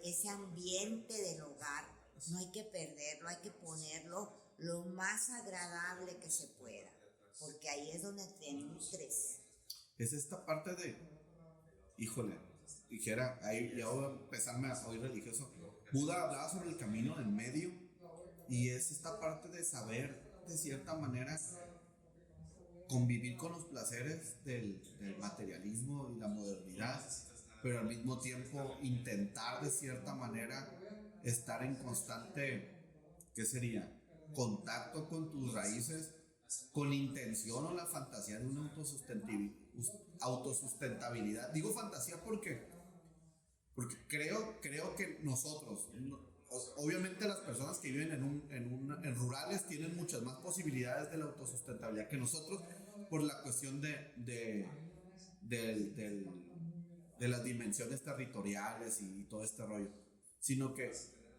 ese ambiente del hogar, no hay que perderlo, hay que ponerlo lo más agradable que se pueda, porque ahí es donde te nutres. Es esta parte de, híjole, dijera, ahí ya voy a empezarme a oír religioso. Buda hablaba sobre el camino del medio, y es esta parte de saber, de cierta manera, convivir con los placeres del materialismo y la modernidad, pero al mismo tiempo intentar de cierta manera estar en constante, ¿qué sería? Contacto con tus raíces, con la intención o la fantasía de una autosustentabilidad. Digo fantasía porque creo que nosotros, obviamente las personas que viven en rurales tienen muchas más posibilidades de la autosustentabilidad que nosotros, por la cuestión de las dimensiones territoriales y todo este rollo, sino que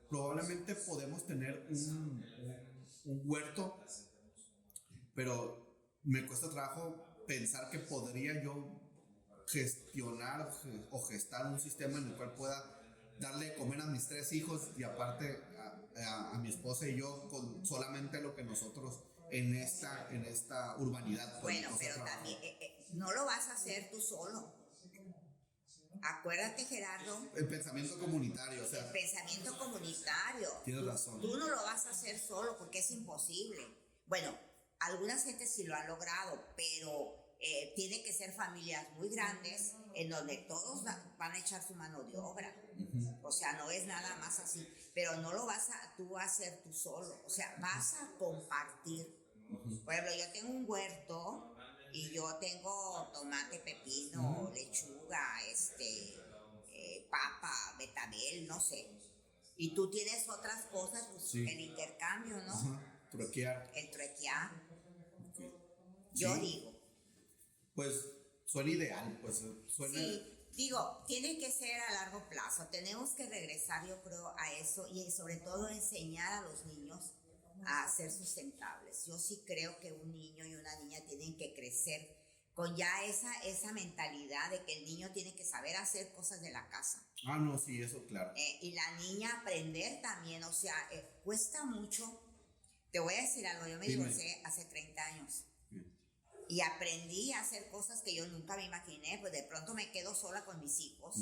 probablemente podemos tener un huerto, pero me cuesta trabajo pensar que podría yo gestionar o gestar un sistema en el cual pueda darle de comer a mis 3 hijos y aparte a mi esposa y yo con solamente lo que nosotros en esta urbanidad. Bueno, pero también no lo vas a hacer tú solo. Acuérdate, Gerardo. El pensamiento comunitario, o sea. El pensamiento comunitario. Tienes razón. Tú no lo vas a hacer solo porque es imposible. Bueno, algunas gentes sí lo han logrado, pero tiene que ser familias muy grandes en donde todos van a echar su mano de obra. O sea, no es nada más así. Pero no lo vas tú a hacer tú solo. O sea, vas a compartir. Por ejemplo, yo tengo un huerto y yo tengo tomate, pepino, lechuga, papa, betabel, no sé. Y tú tienes otras cosas, pues sí. El intercambio, ¿no? Truequear. El truequear. Okay. Yo sí. digo. Pues suena ideal, pues suena. Sí, digo, tiene que ser a largo plazo. Tenemos que regresar, yo creo, a eso y sobre todo enseñar a los niños a ser sustentables. Yo sí creo que un niño y una niña tienen que crecer con ya esa mentalidad de que el niño tiene que saber hacer cosas de la casa. Ah, no, sí, eso claro. Y la niña aprender también, o sea, cuesta mucho. Te voy a decir algo, yo me divorcié hace 30 años. y aprendí a hacer cosas que yo nunca me imaginé, pues de pronto me quedo sola con mis hijos.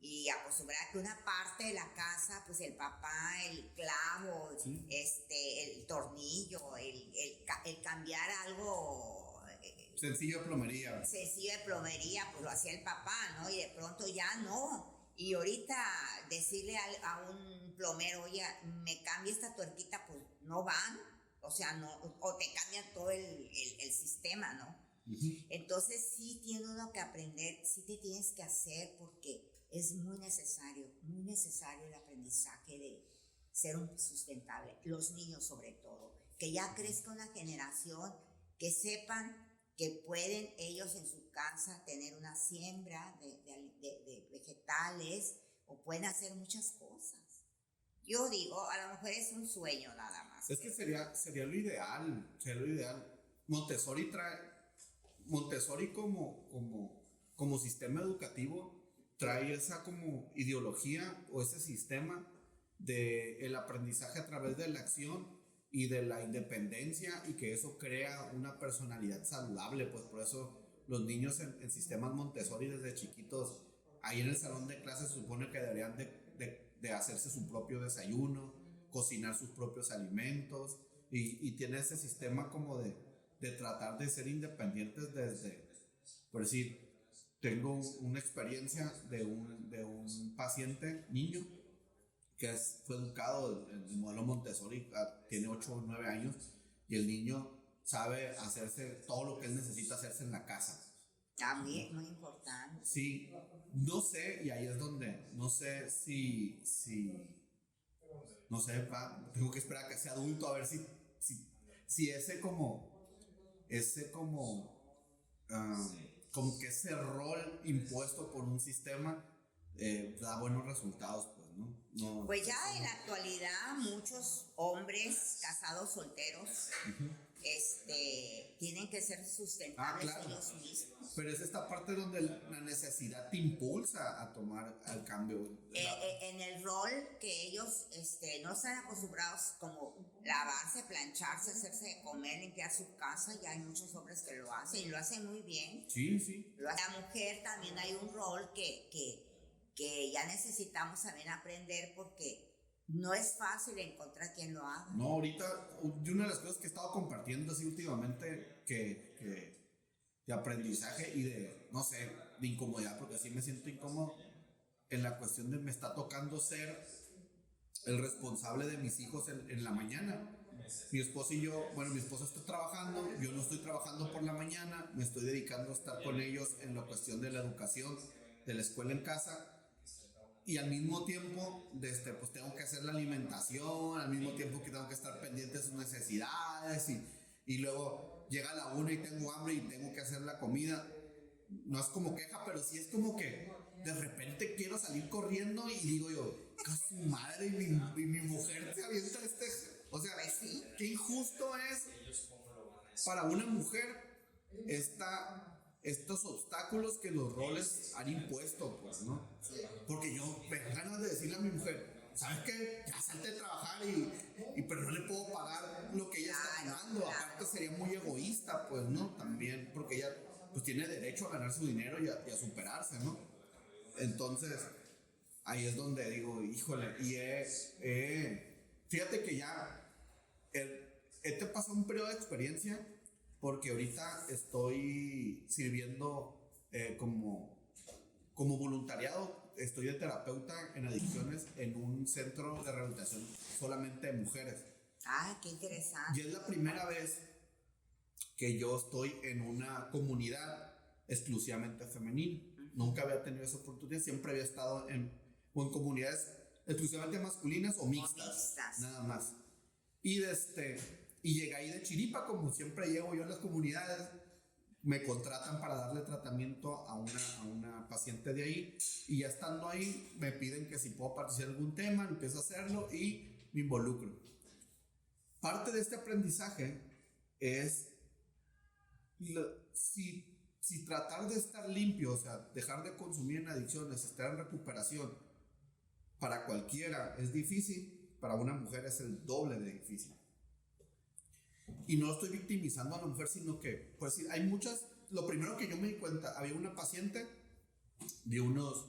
Y acostumbrar que una parte de la casa, pues el papá, el clavo, el tornillo, el cambiar algo sencillo de plomería. Sencillo de plomería, pues lo hacía el papá, ¿no? Y de pronto ya no. Y ahorita decirle a un plomero, oye, me cambia esta tuerquita, pues no van. O sea, no, o te cambian todo el sistema, ¿no? Entonces sí tiene uno que aprender, sí te tienes que hacer, porque es muy necesario el aprendizaje de ser un sustentable. Los niños sobre todo, que ya crezca una generación que sepan que pueden ellos en su casa tener una siembra de vegetales, o pueden hacer muchas cosas. Yo digo, a lo mejor es un sueño nada más. Es que sería lo ideal, Montessori como sistema educativo trae esa como ideología o ese sistema de el aprendizaje a través de la acción y de la independencia, y que eso crea una personalidad saludable. Pues por eso los niños en sistemas Montessori desde chiquitos, ahí en el salón de clases se supone que deberían de hacerse su propio desayuno, cocinar sus propios alimentos, y tiene ese sistema como de tratar de ser independientes desde, por decir, tengo una experiencia de un paciente niño que fue educado en el modelo Montessori, tiene 8 o 9 años, y el niño sabe hacerse todo lo que él necesita hacerse en la casa. También, muy importante. Sí, no sé, y ahí es donde, no sé si no sé, tengo que esperar a que sea adulto a ver si como que ese rol impuesto por un sistema da buenos resultados, pues, ¿no? Pues ya en la actualidad muchos hombres casados solteros tienen que ser sustentables ellos mismos. Pero es esta parte donde la necesidad te impulsa a tomar el cambio. En el rol que ellos no están acostumbrados, como lavarse, plancharse, hacerse de comer, limpiar su casa, ya hay muchos hombres que lo hacen y lo hacen muy bien. Sí. La mujer también hay un rol que ya necesitamos también aprender, porque no es fácil encontrar quien lo haga. No, ahorita, una de las cosas que he estado compartiendo así últimamente, de aprendizaje y de, no sé, de incomodidad, porque así me siento incómodo en la cuestión de me está tocando ser el responsable de mis hijos en la mañana. Mi esposa y yo, mi esposa está trabajando, yo no estoy trabajando por la mañana, me estoy dedicando a estar con ellos en la cuestión de la educación, de la escuela en casa. Y al mismo tiempo, pues tengo que hacer la alimentación, al mismo tiempo que tengo que estar pendiente de sus necesidades, y luego llega la 1 y tengo hambre y tengo que hacer la comida. No es como queja, pero sí es como que de repente quiero salir corriendo y digo yo, ¡a su madre! Y mi mujer se avienta o sea, qué injusto es para una mujer estos obstáculos que los roles han impuesto, pues, ¿no? Porque yo me da ganas de decirle a mi mujer, ¿sabes qué? Ya salte de trabajar pero no le puedo pagar lo que ella está ganando. Aparte sería muy egoísta, pues, ¿no? También, porque ella pues tiene derecho a ganar su dinero y a superarse, ¿no? Entonces, ahí es donde digo, híjole, y fíjate que ya te pasó un periodo de experiencia, porque ahorita estoy sirviendo como voluntariado, estoy de terapeuta en adicciones en un centro de rehabilitación solamente de mujeres. Ah, qué interesante. Y es la primera vez que yo estoy en una comunidad exclusivamente femenina. Nunca había tenido esa oportunidad, siempre había estado en comunidades exclusivamente masculinas o mixtas. Nada más. Y llegué ahí de chiripa, como siempre llego yo en las comunidades. Me contratan para darle tratamiento a una paciente de ahí, y ya estando ahí me piden que si puedo participar en algún tema, empiezo a hacerlo y me involucro. Parte de este aprendizaje es si tratar de estar limpio, o sea, dejar de consumir en adicciones, estar en recuperación, para cualquiera es difícil, para una mujer es el doble de difícil. Y no estoy victimizando a la mujer, sino que, pues sí, hay muchas. Lo primero que yo me di cuenta, había una paciente de unos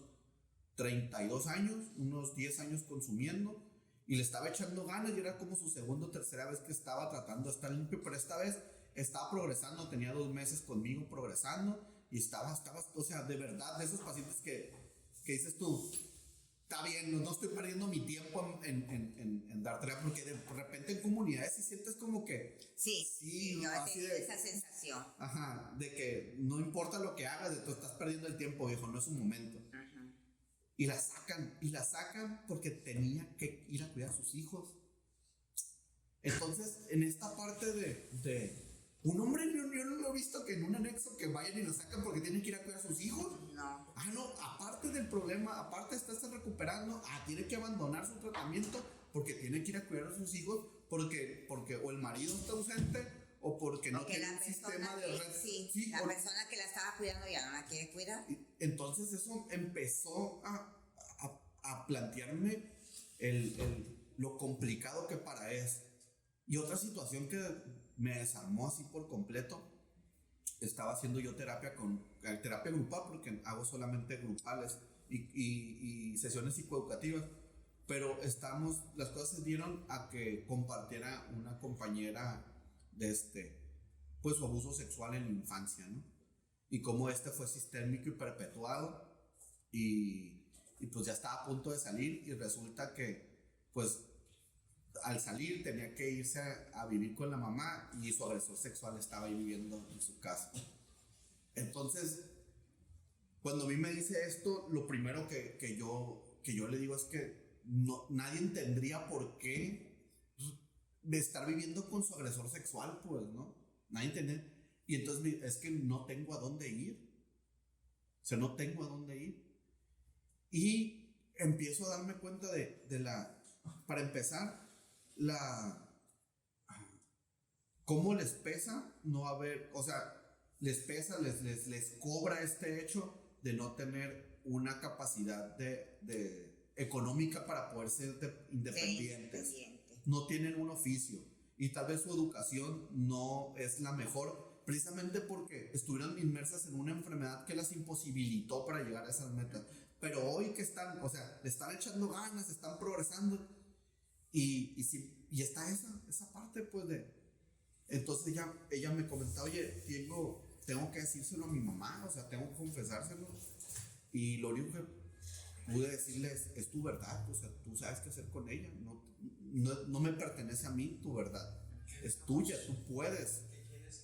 32 años, unos 10 años consumiendo, y le estaba echando ganas, y era como su segunda o tercera vez que estaba tratando de estar limpio, pero esta vez estaba progresando, tenía 2 meses conmigo progresando, y estaba, o sea, de verdad, de esos pacientes que dices tú, está bien, no estoy perdiendo mi tiempo en dar terapia, porque de repente en comunidades sí sientes como que... Sí, yo he tenido esa sensación. Ajá, de que no importa lo que hagas, de tú estás perdiendo el tiempo, viejo, no es un momento. Ajá. Y la sacan porque tenía que ir a cuidar a sus hijos. Entonces, en esta parte de un hombre, yo no lo he visto que en un anexo que vayan y lo sacan porque tienen que ir a cuidar a sus hijos. No. No, aparte del problema, aparte de estarse recuperando, tiene que abandonar su tratamiento porque tiene que ir a cuidar a sus hijos porque o el marido está ausente o porque no tiene un sistema de red. Sí, la persona que la estaba cuidando ya no la quiere cuidar. Entonces eso empezó a plantearme lo complicado que para es. Y otra situación que me desarmó así por completo, estaba haciendo yo terapia grupal, porque hago solamente grupales y sesiones psicoeducativas, pero las cosas se dieron a que compartiera una compañera de pues su abuso sexual en la infancia, ¿no? Y cómo fue sistémico y perpetuado, y pues ya estaba a punto de salir, y resulta que pues al salir tenía que irse a vivir con la mamá, y su agresor sexual estaba ahí viviendo en su casa. Entonces, cuando a mí me dice esto, lo primero que yo le digo es que nadie tendría por qué estar viviendo con su agresor sexual, pues, ¿no? Nadie tendría. Y entonces es que no tengo a dónde ir. O sea, no tengo a dónde ir. Y empiezo a darme cuenta para empezar, cómo les pesa no haber, o sea, les pesa, les cobra este hecho de no tener una capacidad económica para poder ser independientes. No tienen un oficio, y tal vez su educación no es la mejor, precisamente porque estuvieron inmersas en una enfermedad que las imposibilitó para llegar a esas metas. Pero hoy que están, o sea, le están echando ganas, están progresando, y está esa parte, pues, entonces ella me comentaba, oye, tengo que decírselo a mi mamá, o sea, tengo que confesárselo, y lo único que pude decirles es tu verdad, o sea, tú sabes qué hacer con ella, no me pertenece a mí tu verdad, es tuya, tú puedes,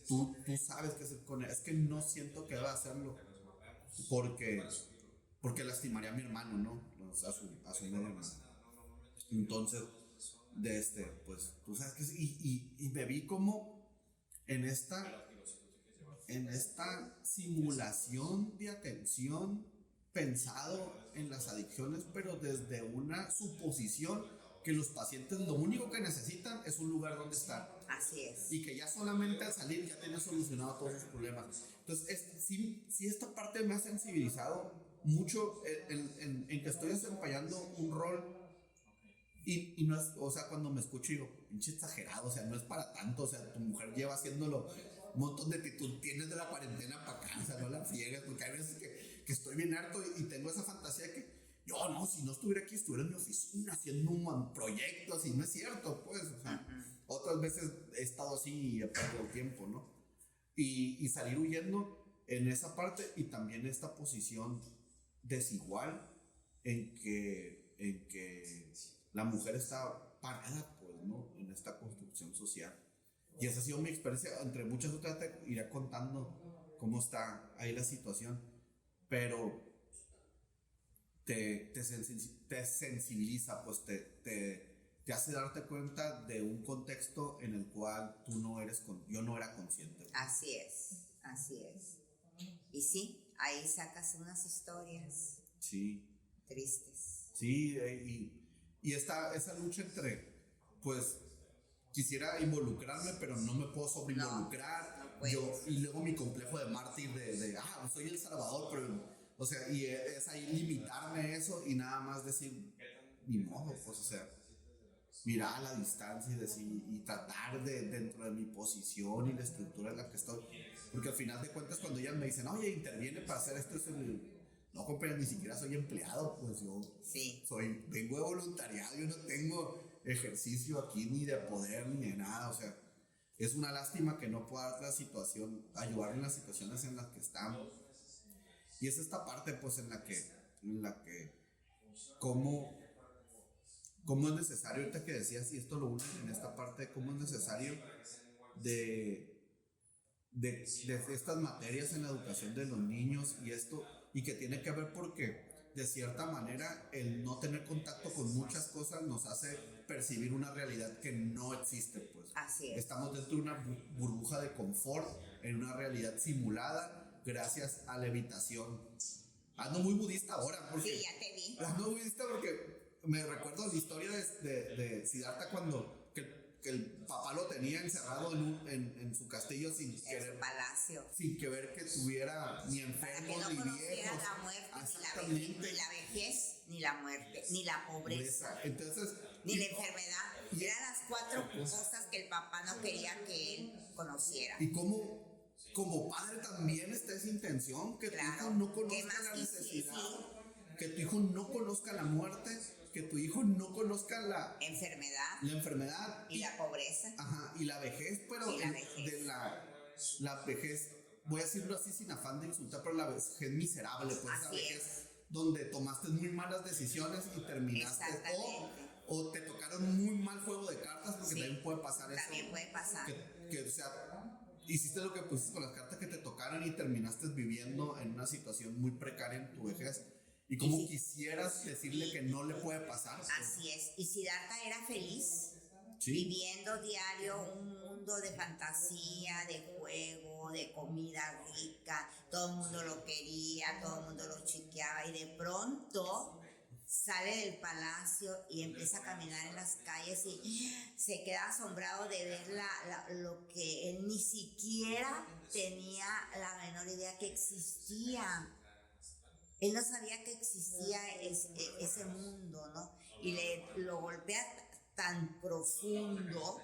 tú sabes qué hacer con ella, es que no siento que deba hacerlo porque lastimaría a mi hermano, ¿no? A su medio hermano. Entonces, pues tú sabes que y me vi como en esta simulación de atención pensado en las adicciones, pero desde una suposición que los pacientes lo único que necesitan es un lugar donde estar. Así es. Y que ya solamente al salir ya tienen solucionado todos sus problemas. Entonces, sí, esta parte me ha sensibilizado mucho en que estoy desempeñando un rol. Y no es, o sea, cuando me escucho digo, pinche exagerado, o sea, no es para tanto, o sea, tu mujer lleva haciéndolo un montón de tú tienes de la cuarentena para acá, o sea, no la friegues, porque hay veces que estoy bien harto y tengo esa fantasía de que yo no, si no estuviera aquí, estuviera en mi oficina haciendo un proyecto, así, no es cierto, pues, o sea, otras veces he estado así y he perdido tiempo, ¿no? Y salir huyendo en esa parte, y también esta posición desigual en que la mujer está parada, pues, ¿no? En esta construcción social. Y esa ha sido mi experiencia. Entre muchas otras te iré contando cómo está ahí la situación. Pero te sensibiliza, pues te hace darte cuenta de un contexto en el cual yo no era consciente. Así es. Y sí, ahí sacas unas historias. Sí. Tristes. Sí, y esa lucha entre, pues, quisiera involucrarme, pero no me puedo sobreinvolucrar. Y luego mi complejo de mártir soy el salvador, pero, o sea, y es ahí limitarme eso y nada más decir, ni modo, pues, o sea, mirar a la distancia y tratar de, dentro de mi posición y la estructura en la que estoy. Porque al final de cuentas, cuando ellas me dicen, oye, interviene para hacer esto, no, compañero, ni siquiera soy empleado, pues yo vengo de voluntariado, yo no tengo ejercicio aquí ni de poder ni de nada, o sea, es una lástima que no pueda dar la situación, ayudar en las situaciones en las que estamos. Y es esta parte, pues, en la que cómo es necesario, ahorita que decías, y esto lo unen en esta parte, cómo es necesario de estas materias en la educación de los niños y que tiene que ver porque de cierta manera el no tener contacto con muchas cosas nos hace percibir una realidad que no existe, pues. Así es. Estamos dentro de una burbuja de confort en una realidad simulada gracias a la evitación. Ando muy budista ahora porque sí, ya te vi. Ando muy budista porque me recuerdo la historia de Siddhartha cuando que el papá lo tenía encerrado en su castillo sin su palacio, sin que ver que tuviera ni enfermos para que no ni viejos, la muerte, ni la vejez, ni la muerte, ni la pobreza. Entonces, ni la enfermedad. Eran las 4 cosas que el papá no quería que él conociera. Y como padre también está esa intención, que tu hijo no conozca la necesidad, que tu hijo no conozca la muerte, que tu hijo no conozca la enfermedad y la pobreza. Ajá, y la vejez, pero de la vejez, voy a decirlo así sin afán de insultar, pero la vejez miserable, pues esa vejez donde tomaste muy malas decisiones y terminaste, o te tocaron muy mal juego de cartas, porque también puede pasar eso. También puede pasar. Que o sea, hiciste lo que pusiste con las cartas que te tocaron y terminaste viviendo en una situación muy precaria en tu vejez. Y como quisieras decirle que no le puede pasar. Así es. Y Siddhartha era feliz, viviendo diario un mundo de fantasía, de juego, de comida rica. Todo el mundo lo quería, todo el mundo lo chiqueaba. Y de pronto sale del palacio y empieza a caminar en las calles y se queda asombrado de ver lo que él ni siquiera tenía la menor idea que existía. Él no sabía que existía ese mundo, ¿no? Y lo golpea tan profundo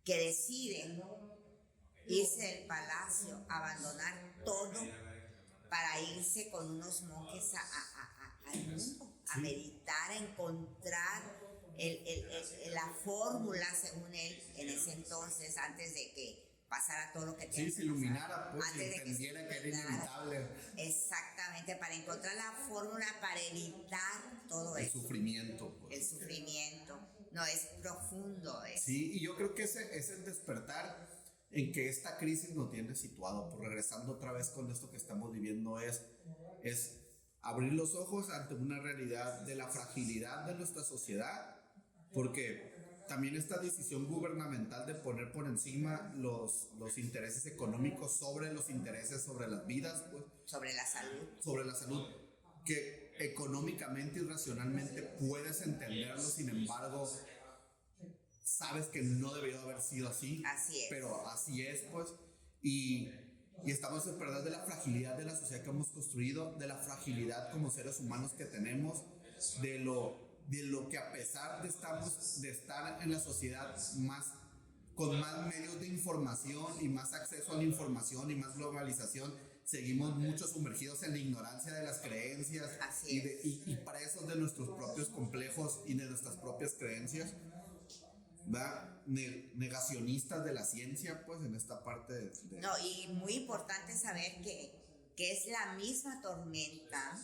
que decide irse del palacio, abandonar todo para irse con unos monjes al mundo, a meditar, a encontrar la fórmula, según él, en ese entonces, antes de que pasara todo lo que tenía. Sí, se iluminara, pues, y entendiera que era inevitable. Exactamente, para encontrar la fórmula para evitar todo eso. El sufrimiento. Pues. El sufrimiento. No, es profundo eso. Sí, y yo creo que ese es el despertar en que esta crisis nos tiene situado. Por regresando otra vez con esto que estamos viviendo es abrir los ojos ante una realidad de la fragilidad de nuestra sociedad, porque también esta decisión gubernamental de poner por encima los intereses económicos sobre los intereses sobre las vidas, pues, sobre la salud, que económicamente y racionalmente puedes entenderlo, sin embargo sabes que no debió haber sido así. Así es. Pero así es, pues, y estamos en verdad de la fragilidad de la sociedad que hemos construido, de la fragilidad como seres humanos que tenemos, de lo que a pesar de estar en la sociedad con más medios de información y más acceso a la información y más globalización, seguimos mucho sumergidos en la ignorancia de las creencias y presos de nuestros propios complejos y de nuestras propias creencias, ¿verdad? Negacionistas de la ciencia, pues, en esta parte No, y muy importante saber que es la misma tormenta,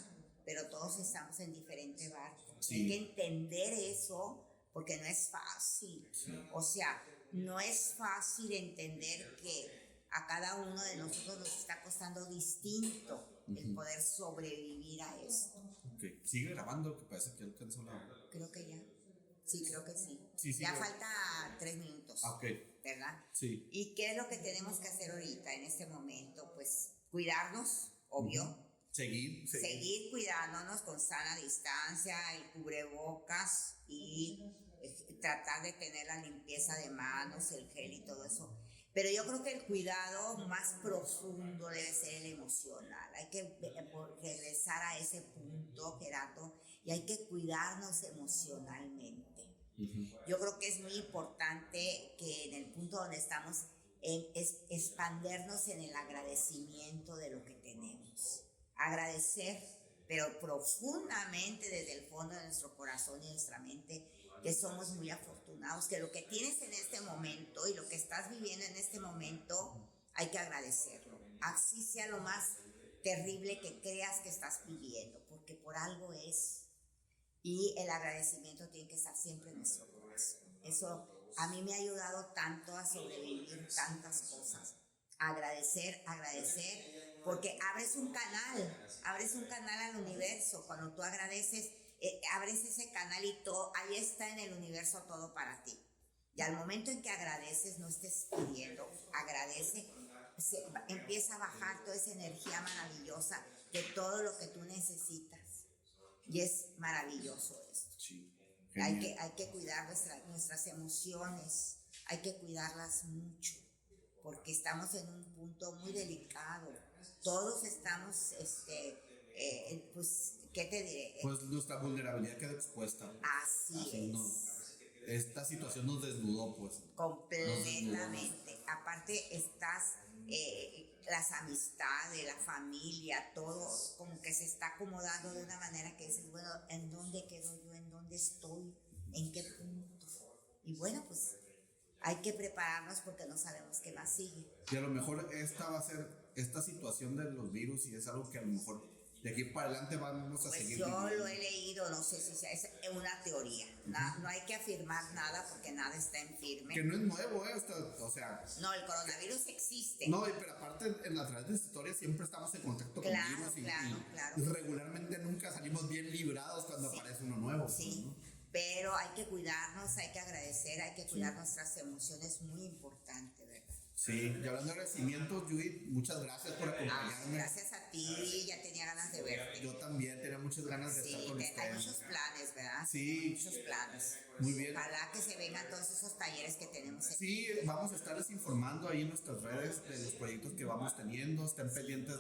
pero todos estamos en diferente barco. Sí. Hay que entender eso, porque no es fácil. Sí. O sea, no es fácil entender que a cada uno de nosotros nos está costando distinto el poder sobrevivir a esto. Okay. Sigue grabando, que parece que alcanzó la hora. Creo que ya. Sí, creo que sí. Sí, ya falta 3 minutos. Okay. ¿Verdad? Sí. ¿Y qué es lo que tenemos que hacer ahorita, en este momento? Pues cuidarnos, obvio. Seguir cuidándonos con sana distancia, el cubrebocas y tratar de tener la limpieza de manos, el gel y todo eso. Pero yo creo que el cuidado más profundo debe ser el emocional. Hay que regresar a ese punto, Gerardo, y hay que cuidarnos emocionalmente. Yo creo que es muy importante que en el punto donde estamos, expandernos en el agradecimiento de lo que tenemos. Agradecer, pero profundamente desde el fondo de nuestro corazón y nuestra mente, que somos muy afortunados, que lo que tienes en este momento y lo que estás viviendo en este momento, hay que agradecerlo. Así sea lo más terrible que creas que estás viviendo, porque por algo es. Y el agradecimiento tiene que estar siempre en nuestro corazón. Eso a mí me ha ayudado tanto a sobrevivir tantas cosas. Agradecer, porque abres un canal al universo. Cuando tú agradeces, abres ese canal y todo, ahí está en el universo todo para ti. Y al momento en que agradeces, no estés pidiendo, agradece, empieza a bajar toda esa energía maravillosa de todo lo que tú necesitas. Y es maravilloso esto. Sí. Hay que cuidar nuestras emociones, hay que cuidarlas mucho, porque estamos en un punto muy delicado. Todos estamos, pues, ¿qué te diré? Pues nuestra vulnerabilidad queda expuesta. Así es. Esta situación nos desnudó, pues. Completamente. Aparte estás, las amistades, la familia, todo como que se está acomodando de una manera que dices, bueno, ¿en dónde quedo yo? ¿En dónde estoy? ¿En qué punto? Y bueno, pues hay que prepararnos porque no sabemos qué más sigue. Y a lo mejor esta va a ser esta situación de los virus y es algo que a lo mejor de aquí para adelante vamos a seguir. Yo lo he leído, no sé si sea, es una teoría. No hay que afirmar nada porque nada está en firme. Que no es nuevo, o sea. No, el coronavirus existe. No, pero aparte a través de esta historia siempre estamos en contacto con virus y regularmente nunca salimos bien librados cuando aparece uno nuevo. Sí, ¿no? Pero hay que cuidarnos, hay que agradecer, hay que cuidar nuestras emociones, muy importante, ¿verdad? Sí, y hablando de agradecimientos, Judith, muchas gracias por acompañarme. Gracias a ti, ya tenía ganas de verte. Yo también tenía muchas ganas de estar con ustedes. Hay muchos planes, ¿verdad? Sí. Muchos planes. Muy bien. Ojalá que se vengan todos esos talleres que tenemos. Sí, vamos a estarles informando ahí en nuestras redes de los proyectos que vamos teniendo. Estén pendientes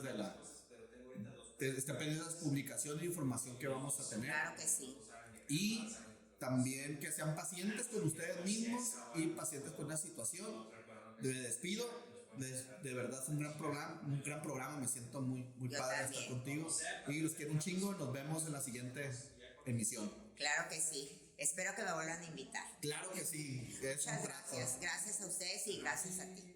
estén pendientes de las publicaciones e información que vamos a tener. Claro que sí. Y también que sean pacientes con ustedes mismos y pacientes con la situación. Me despido, de verdad es un gran programa, me siento muy padre de estar contigo y los quiero un chingo, nos vemos en la siguiente emisión. Claro que sí, espero que me vuelvan a invitar. Claro que sí. Muchas gracias a ustedes y gracias a ti.